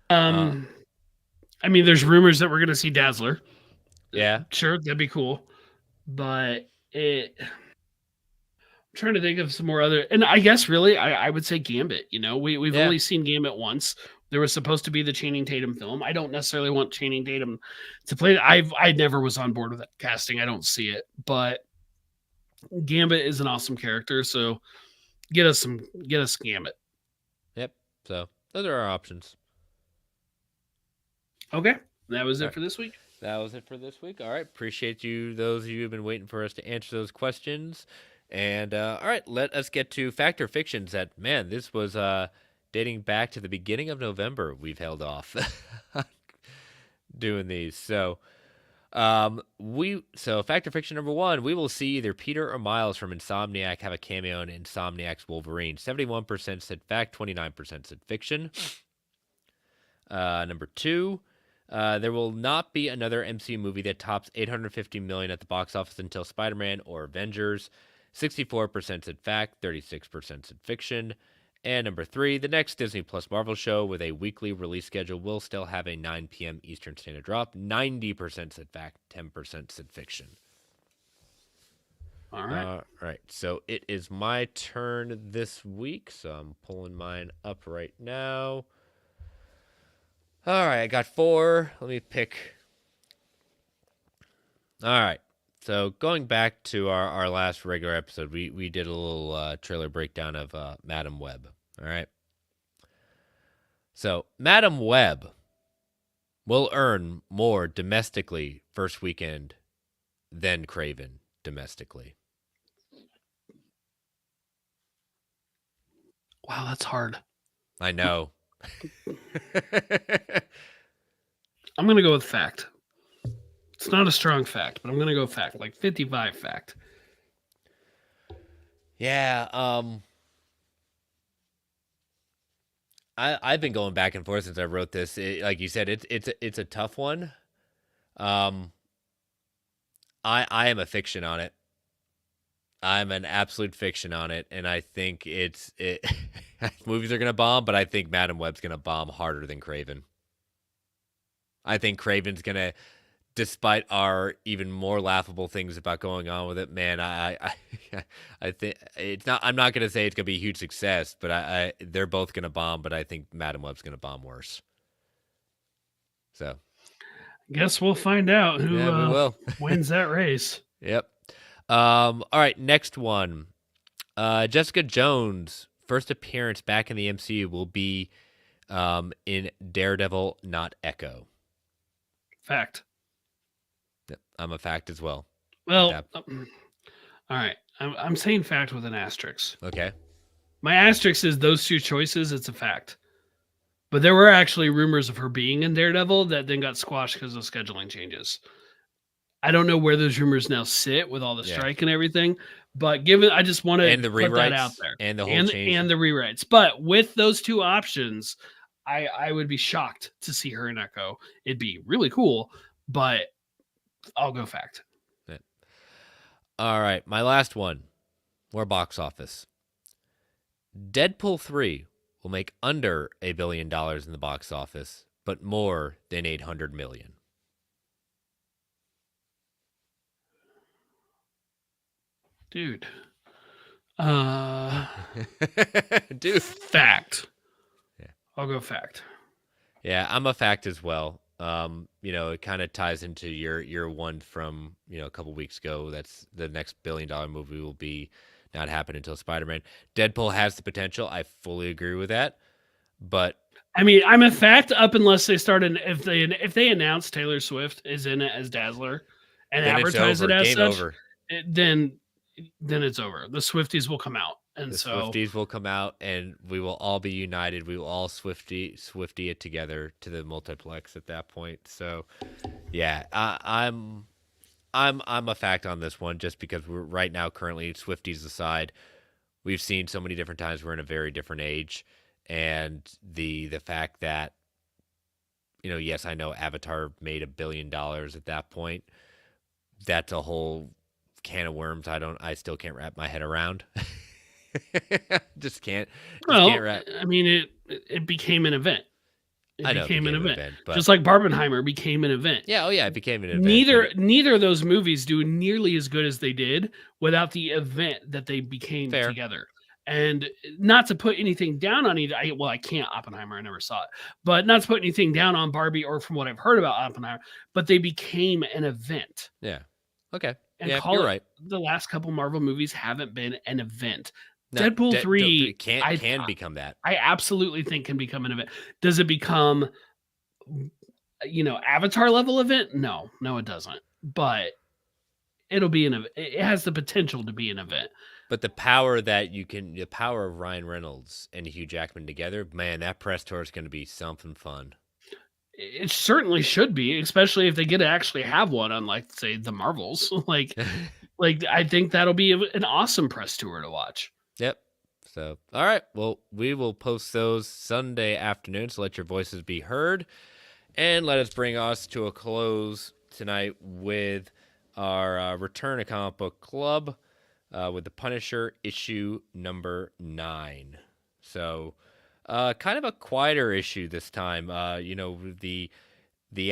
I mean, there's rumors that we're going to see Dazzler. Yeah, sure, that'd be cool, but I'm trying to think of some more other, and I guess really I would say Gambit. We've Yeah. only seen Gambit once. There was supposed to be the Channing Tatum film. I don't necessarily want Channing Tatum to play it. I never was on board with that casting. I don't see it, but Gambit is an awesome character. So get us Gambit. Yep. So those are our options. Okay, that was All it right. for this week. That was it for this week. All right. Appreciate you, those of you who've been waiting for us to answer those questions. And all right, let us get to fact or fictions. That man, this was dating back to the beginning of November. We've held off doing these. So fact or fiction number 1, we will see either Peter or Miles from Insomniac have a cameo in Insomniac's Wolverine. 71% said fact, 29% said fiction. Number 2, there will not be another MCU movie that tops $850 million at the box office until Spider-Man or Avengers. 64% said fact, 36% said fiction. And number 3, the next Disney Plus Marvel show with a weekly release schedule will still have a 9 p.m. Eastern Standard drop. 90% said fact, 10% said fiction. All right. All right. So it is my turn this week. So I'm pulling mine up right now. All right. I got 4. Let me pick. All right. So going back to our last regular episode, we did a little trailer breakdown of Madam Web. All right. So Madam Web will earn more domestically first weekend than Craven domestically. Wow, that's hard. I know. I'm gonna go with fact. It's not a strong fact, but I'm gonna go fact, like 55 fact. Yeah, I've been going back and forth since I wrote this. Like you said, it's a tough one. I am a fiction on it. I'm an absolute fiction on it, and I think movies are gonna bomb, but I think Madam Web's gonna bomb harder than Craven. I think Craven's gonna, despite our even more laughable things about going on with it, man, I think it's not. I'm not gonna say it's gonna be a huge success, but they're both gonna bomb. But I think Madam Web's gonna bomb worse. So, Guess we'll find out who we will. wins that race. Yep. All right, next one. Jessica Jones' first appearance back in the MCU will be in Daredevil, not Echo. Fact. Yep, I'm a fact as well. Well, all right. I'm saying fact with an asterisk. Okay. My asterisk is those two choices. It's a fact. But there were actually rumors of her being in Daredevil that then got squashed because of scheduling changes. I don't know where those rumors now sit with all the strike and everything, but I just want to put that out there and the whole change and the rewrites. But with those two options, I would be shocked to see her in Echo. It'd be really cool, but I'll go fact. Yeah. All right, my last one. More box office. Deadpool 3 will make under $1 billion in the box office, but more than 800 million. Dude. Dude. Fact. Yeah. I'll go fact. Yeah, I'm a fact as well. It kind of ties into your one from, a couple weeks ago. That's the next $1 billion movie will be not happen until Spider-Man. Deadpool has the potential. I fully agree with that. But I mean, I'm a fact up unless they start if they announce Taylor Swift is in it as Dazzler and advertise it as Game such, over. Then it's over. The Swifties will come out. And Swifties will come out and we will all be united. We will all Swifty it together to the multiplex at that point. So yeah, I'm a fact on this one just because we're right now currently, Swifties aside, we've seen so many different times we're in a very different age. And the fact that, yes, I know Avatar made $1 billion at that point. That's a whole can of worms. I still can't wrap my head around. Just can't. I mean, it became an event. It I know it became an became an event, event, but just like Barbenheimer became an event. yeah, oh yeah, it became an event. But Neither of those movies do nearly as good as they did without the event that they became fair. together. And not to put anything down on either. I can't Oppenheimer. I never saw it, but not to put anything down on Barbie or from what I've heard about Oppenheimer. But they became an event. Yeah. Okay. And Yeah, call you're it right. the last couple Marvel movies haven't been an event. No, Deadpool 3, can become that. I absolutely think can become an event. Does it become Avatar level event? No, it doesn't. But it'll be it has the potential to be an event. But the power of Ryan Reynolds and Hugh Jackman together, man, that press tour is going to be something fun. It certainly should be, especially if they get to actually have one, unlike say the Marvels. like I think that'll be an awesome press tour to watch. Yep. So, all right. Well, we will post those Sunday afternoon, so let your voices be heard. And let us bring us to a close tonight with our Return to Comic Book Club with the Punisher issue number 9. So, kind of a quieter issue this time. The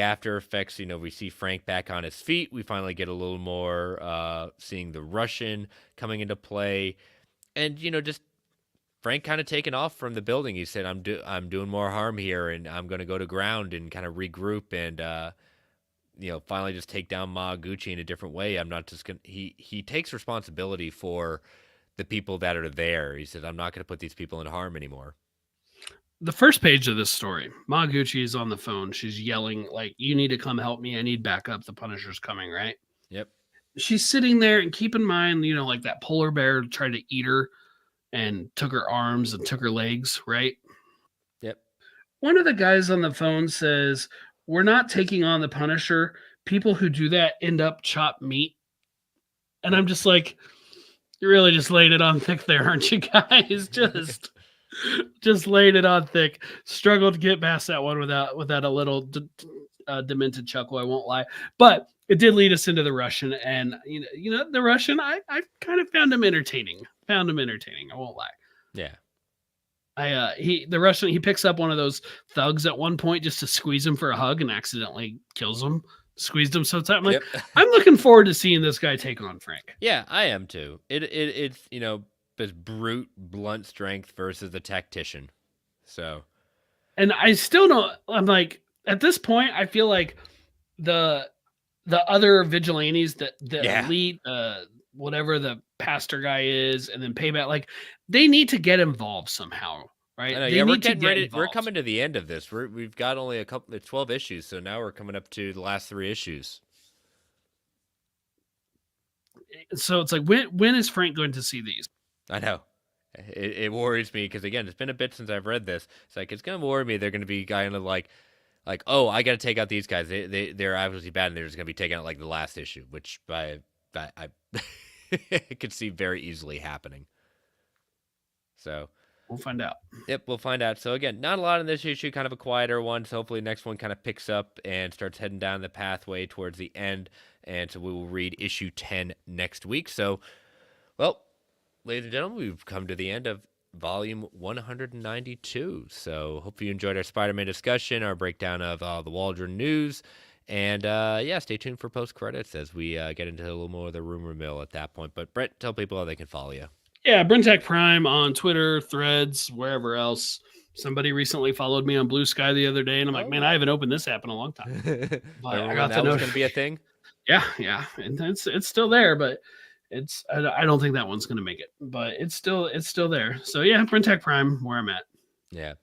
after effects, we see Frank back on his feet. We finally get a little more seeing the Russian coming into play. And, just Frank kind of taken off from the building. He said, I'm doing more harm here, and I'm going to go to ground and kind of regroup and, finally just take down Gucci in a different way. I'm not just going to, he takes responsibility for the people that are there. He said, I'm not going to put these people in harm anymore. The first page of this story, Gucci is on the phone. She's yelling, like, you need to come help me. I need backup. The Punisher's coming, right? Yep. She's sitting there, and keep in mind, like that polar bear tried to eat her and took her arms and took her legs, right? Yep. One of the guys on the phone says, we're not taking on the Punisher. People who do that end up chopped meat. And I'm just like, you really just laid it on thick there, aren't you guys? Just laid it on thick. Struggled to get past that one without a little demented chuckle, I won't lie. But it did lead us into the Russian, and the Russian, I kind of found him entertaining. I won't lie. Yeah. The Russian, he picks up one of those thugs at one point just to squeeze him for a hug and accidentally kills him. Squeezed him so tight. I'm like, yep. I'm looking forward to seeing this guy take on Frank. Yeah, I am too. It's this brute, blunt strength versus the tactician. So, and I still don't. I'm like, at this point, I feel like the other vigilantes, the elite, whatever the pastor guy is, and then Payback, like they need to get involved somehow, right? I know, yeah, we're getting ready. We're coming to the end of this. We've got only 12 issues, so now we're coming up to the last 3 issues. So it's like, when is Frank going to see these? I know. It worries me because, again, it's been a bit since I've read this. It's like, it's going to worry me. They're going to be kind of like, oh, I got to take out these guys. They're obviously bad, and they're just going to be taken out like the last issue, which I could see very easily happening. So we'll find out. Yep, we'll find out. So again, not a lot in this issue, kind of a quieter one. So hopefully next one kind of picks up and starts heading down the pathway towards the end. And so we will read issue 10 next week. So, well, ladies and gentlemen, we've come to the end of volume 192. So hope you enjoyed our Spider-Man discussion, our breakdown of the Waldron news. And stay tuned for post-credits as we get into a little more of the rumor mill at that point. But Brett, tell people how they can follow you. Yeah, Brentech Prime on Twitter, Threads, wherever else. Somebody recently followed me on Blue Sky the other day, and I'm like, man, I haven't opened this app in a long time. But I got that was going to be a thing. Yeah, and it's still there, but I don't think that one's going to make it, but it's still there. So yeah, Brentech Prime, where I'm at. Yeah.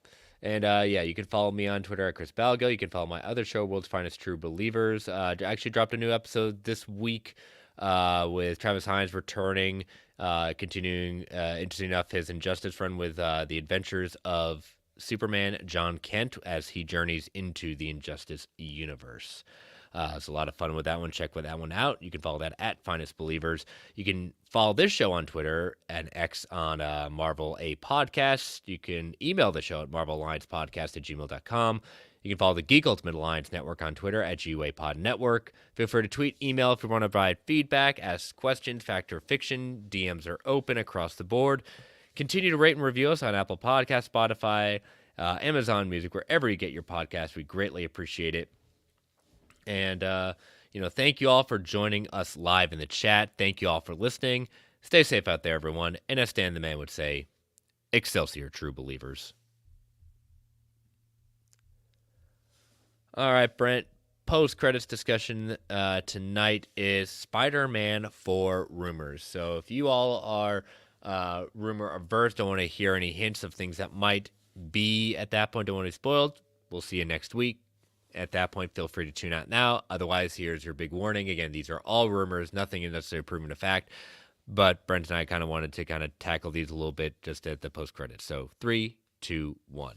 And you can follow me on Twitter at Chris Balgo. You can follow my other show, World's Finest True Believers. I actually dropped a new episode this week with Travis Hines returning, continuing, interesting enough, his Injustice run with the adventures of Superman John Kent as he journeys into the Injustice universe. It's a lot of fun with that one. Check that one out. You can follow that at Finest Believers. You can follow this show on Twitter and X on Marvel A Podcast. You can email the show at marvelalliancepodcast@gmail.com. You can follow the Geek Ultimate Alliance Network on Twitter at GUAPod Network. Feel free to tweet, email if you want to provide feedback, ask questions, fact or fiction. DMs are open across the board. Continue to rate and review us on Apple Podcasts, Spotify, Amazon Music, wherever you get your podcast. We greatly appreciate it. And, thank you all for joining us live in the chat. Thank you all for listening. Stay safe out there, everyone. And as Stan the Man would say, Excelsior, true believers. All right, Brent. Post-credits discussion tonight is Spider-Man 4 rumors. So if you all are rumor averse, don't want to hear any hints of things that might be at that point, don't want to be spoiled, we'll see you next week. At that point, feel free to tune out now. Otherwise, here's your big warning. Again, these are all rumors. Nothing is necessarily proven a fact. But Brent and I kind of wanted to kind of tackle these a little bit just at the post-credits. So 3, 2, 1.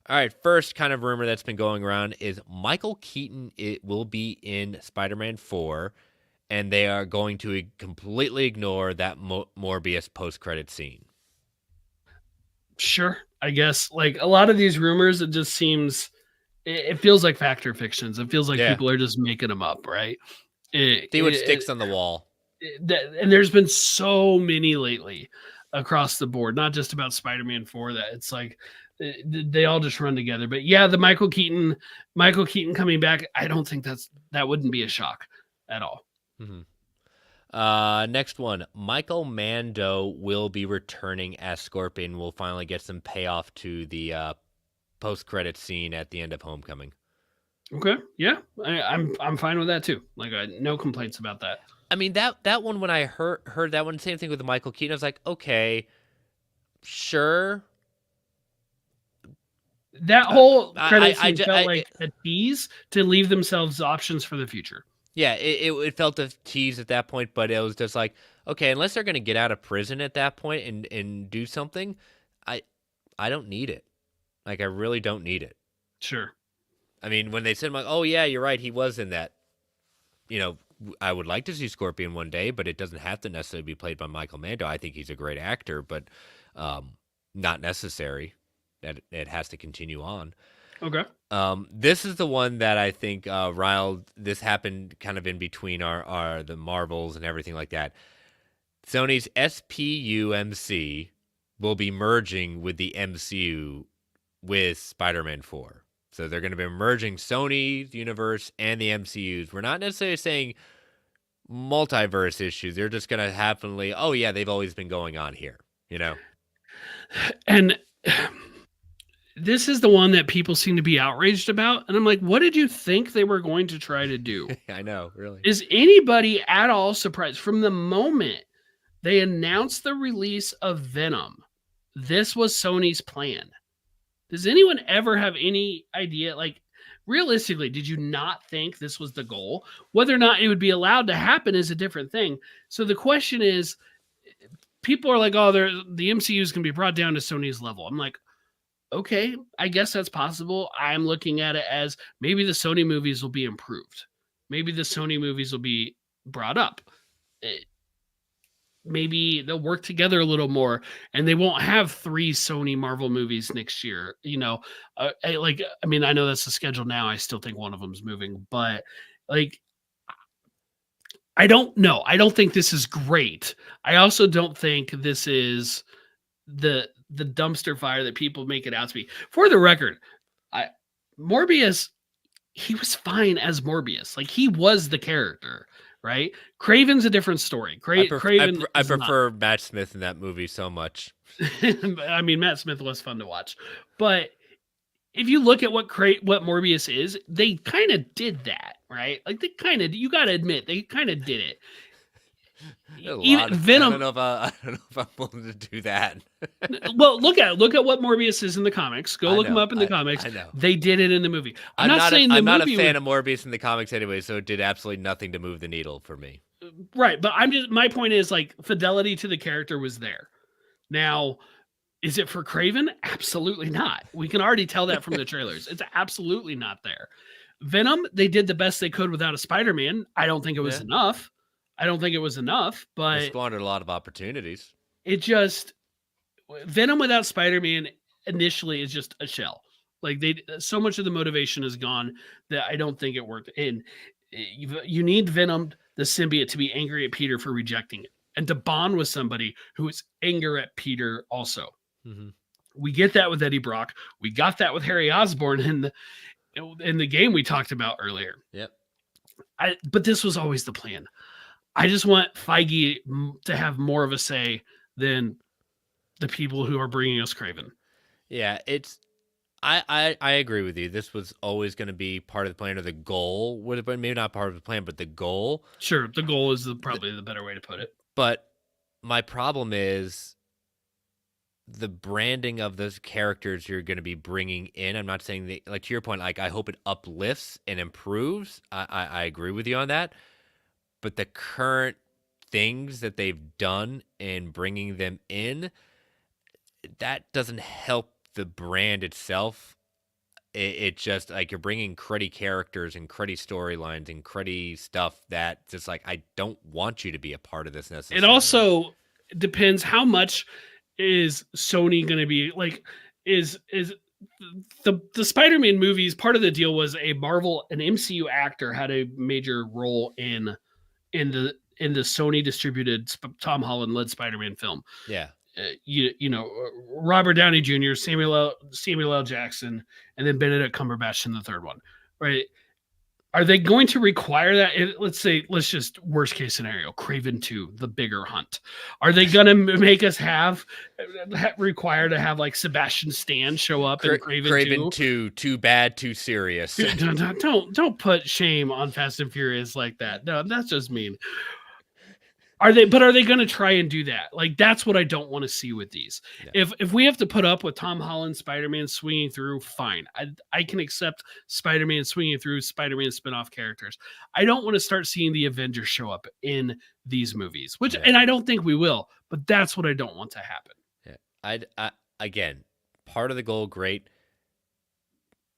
All right, first kind of rumor that's been going around is Michael Keaton will be in Spider-Man 4, and they are going to completely ignore that Morbius post-credit scene. Sure, I guess. Like a lot of these rumors, it just seems, it feels like fact or fictions. It feels like people are just making them up, right? See what sticks on the wall. And there's been so many lately across the board, not just about Spider-Man 4, that it's like they all just run together. But yeah, the Michael Keaton coming back, I don't think that wouldn't be a shock at all. Mm-hmm. Next one, Michael Mando will be returning as Scorpion. We'll finally get some payoff to the post-credit scene at the end of Homecoming. Okay, yeah, I'm fine with that too. Like, no complaints about that. I mean, that one, when I heard that one, same thing with the Michael Keaton, I was like, okay, sure. That whole credit scene felt like a tease to leave themselves options for the future. Yeah, it felt a tease at that point, but it was just like, okay, unless they're going to get out of prison at that point and do something, I don't need it. Like, I really don't need it. Sure. I mean, when they said, like, oh, yeah, you're right, he was in that, I would like to see Scorpion one day, but it doesn't have to necessarily be played by Michael Mando. I think he's a great actor, but not necessary. That it has to continue on. Okay. This is the one that I think riled. This happened kind of in between the Marvels and everything like that. Sony's SPUMC will be merging with the MCU with Spider-Man 4. So they're going to be merging Sony's universe and the MCU's. We're not necessarily saying multiverse issues. They're just going to happily, oh yeah, they've always been going on here, And this is the one that people seem to be outraged about. And I'm like, what did you think they were going to try to do? I know, really. Is anybody at all surprised? From the moment they announced the release of Venom, this was Sony's plan. Does anyone ever have any idea? Like, realistically, did you not think this was the goal? Whether or not it would be allowed to happen is a different thing. So the question is, people are like, oh, the MCUs can be brought down to Sony's level. I'm like, okay, I guess that's possible. I'm looking at it as maybe the Sony movies will be improved. Maybe the Sony movies will be brought up. Maybe they'll work together a little more and they won't have 3 Sony Marvel movies next year. I know that's the schedule now. I still think one of them's moving, but like, I don't know. I don't think this is great. I also don't think this is the dumpster fire that people make it out to be. For the record, Morbius, he was fine as Morbius. Like, he was the character. Right? Craven's a different story. Craven. I prefer Matt Smith in that movie so much. I mean, Matt Smith was fun to watch, but if you look at what Morbius is, they kind of did that, right? Like, you got to admit, they kind of did it. Even Venom. I don't know if I'm willing to do that. Well, look at what Morbius is in the comics. Go look him up in the comics. I know. They did it in the movie. I'm not a fan of Morbius in the comics anyway, so it did absolutely nothing to move the needle for me. Right, but my point is, like, fidelity to the character was there. Now, is it for Craven? Absolutely not. We can already tell that from the trailers. It's absolutely not there. Venom, they did the best they could without a Spider-Man. I don't think it was enough. But they squandered a lot of opportunities. It just, Venom without Spider-Man initially is just a shell. Like, so much of the motivation is gone that I don't think it worked. And you need Venom, the symbiote, to be angry at Peter for rejecting it, and to bond with somebody who is angry at Peter also. Mm-hmm. We get that with Eddie Brock. We got that with Harry Osborn in the game we talked about earlier. Yep. But this was always the plan. I just want Feige to have more of a say than the people who are bringing us Kraven. Yeah, I agree with you. This was always going to be part of the plan, or the goal would have been, maybe not part of the plan, but the goal. Sure, the goal is probably the better way to put it. But my problem is the branding of those characters you're going to be bringing in. I'm not saying that, like, to your point, like, I hope it uplifts and improves. I agree with you on that. But the current things that they've done in bringing them in, that doesn't help the brand itself. It just, like, you're bringing cruddy characters and cruddy storylines and cruddy stuff that just, like, I don't want you to be a part of this necessarily. It also depends how much is Sony going to be like, is the Spider-Man movies. Part of the deal was an MCU actor had a major role in the Sony distributed Tom Holland led Spider-Man film. Yeah. Robert Downey Jr., Samuel L. Jackson, and then Benedict Cumberbatch in the third one, right? Are they going to require that? Let's just worst case scenario, Kraven 2, the bigger hunt. Are they going to make us require to have like Sebastian Stan show up in Kraven 2? Too bad, too serious. Don't put shame on Fast and Furious like that. No, that's just mean. Are they going to try and do that? Like, that's what I don't want to see with these. Yeah. If we have to put up with Tom Holland Spider-Man swinging through, fine. I can accept Spider-Man swinging through Spider-Man spin-off characters. I don't want to start seeing the Avengers show up in these movies, and I don't think we will, but that's what I don't want to happen. Yeah. Again, part of the goal, great.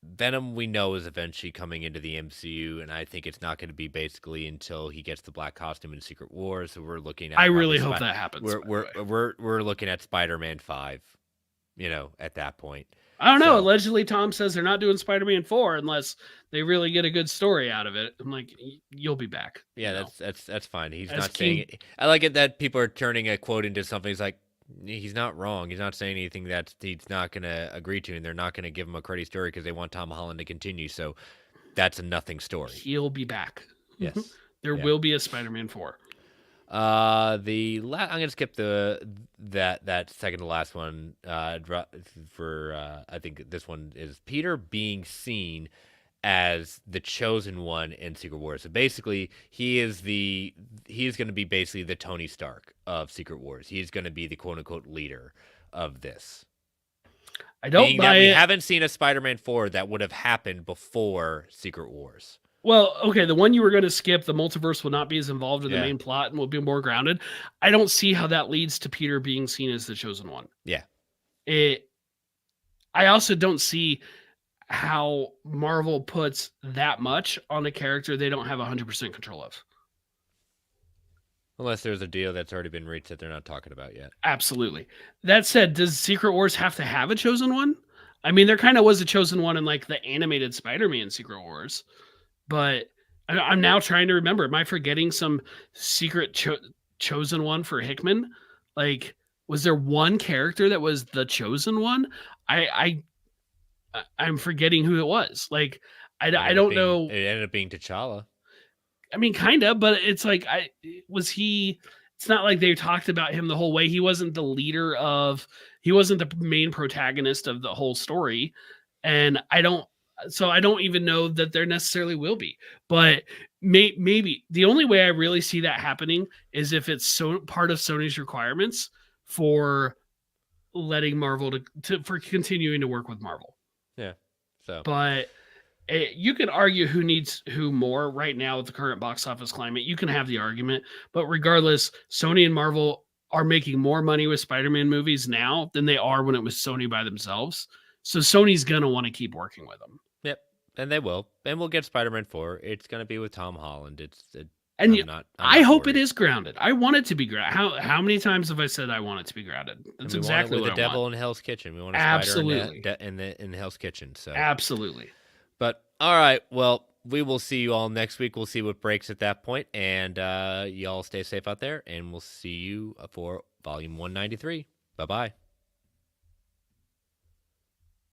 Venom, we know, is eventually coming into the MCU, and I think it's not going to be basically until he gets the black costume in Secret Wars. So we're looking at. I really hope that happens. We're looking at Spider-Man 5. At that point. I don't know. Allegedly, Tom says they're not doing Spider-Man 4 unless they really get a good story out of it. I'm like, you'll be back. Yeah, that's fine. He's not saying it. I like it that people are turning a quote into something. He's like, he's not wrong. He's not saying anything that he's not going to agree to, and they're not going to give him a cruddy story because they want Tom Holland to continue. So that's a nothing story. He'll be back. Yes. There will be a Spider-Man 4. I'm going to skip that second to last one for I think this one is Peter being seen as the chosen one in Secret Wars. So basically, he is going to be basically the Tony Stark of Secret Wars. He's going to be the quote unquote leader of this. I don't buy it. We haven't seen a Spider-Man 4 that would have happened before Secret Wars. Well, okay, the one you were going to skip, the multiverse will not be as involved in the main plot and will be more grounded. I don't see how that leads to Peter being seen as the chosen one. Yeah. I also don't see how Marvel puts that much on a character they don't have 100% control of. Unless there's a deal that's already been reached that they're not talking about yet. Absolutely. That said, does Secret Wars have to have a chosen one? I mean, there kind of was a chosen one in like the animated Spider-Man Secret Wars. But I'm now trying to remember. Am I forgetting some secret chosen one for Hickman? Like, was there one character that was the chosen one? I'm forgetting who it was. Like, I don't know. It ended up being T'Challa. I mean, kind of, but it's like, it's not like they talked about him the whole way. He wasn't the leader he wasn't the main protagonist of the whole story. And I don't even know that there necessarily will be, but maybe the only way I really see that happening is if it's part of Sony's requirements for letting Marvel for continuing to work with Marvel. Yeah. So, but you can argue who needs who more right now with the current box office climate. You can have the argument, but regardless, Sony and Marvel are making more money with Spider-Man movies now than they are when it was Sony by themselves. So Sony's going to want to keep working with them. Yep. And they will. And we'll get Spider-Man 4. It's going to be with Tom Holland. I hope it is grounded. I want it to be grounded. How many times have I said I want it to be grounded? That's exactly what I want. The devil in Hell's Kitchen. We want a Absolutely. spider in Hell's Kitchen. So absolutely. But all right, well, we will see you all next week. We'll see what breaks at that point, and y'all stay safe out there, and we'll see you for volume 193. Bye-bye.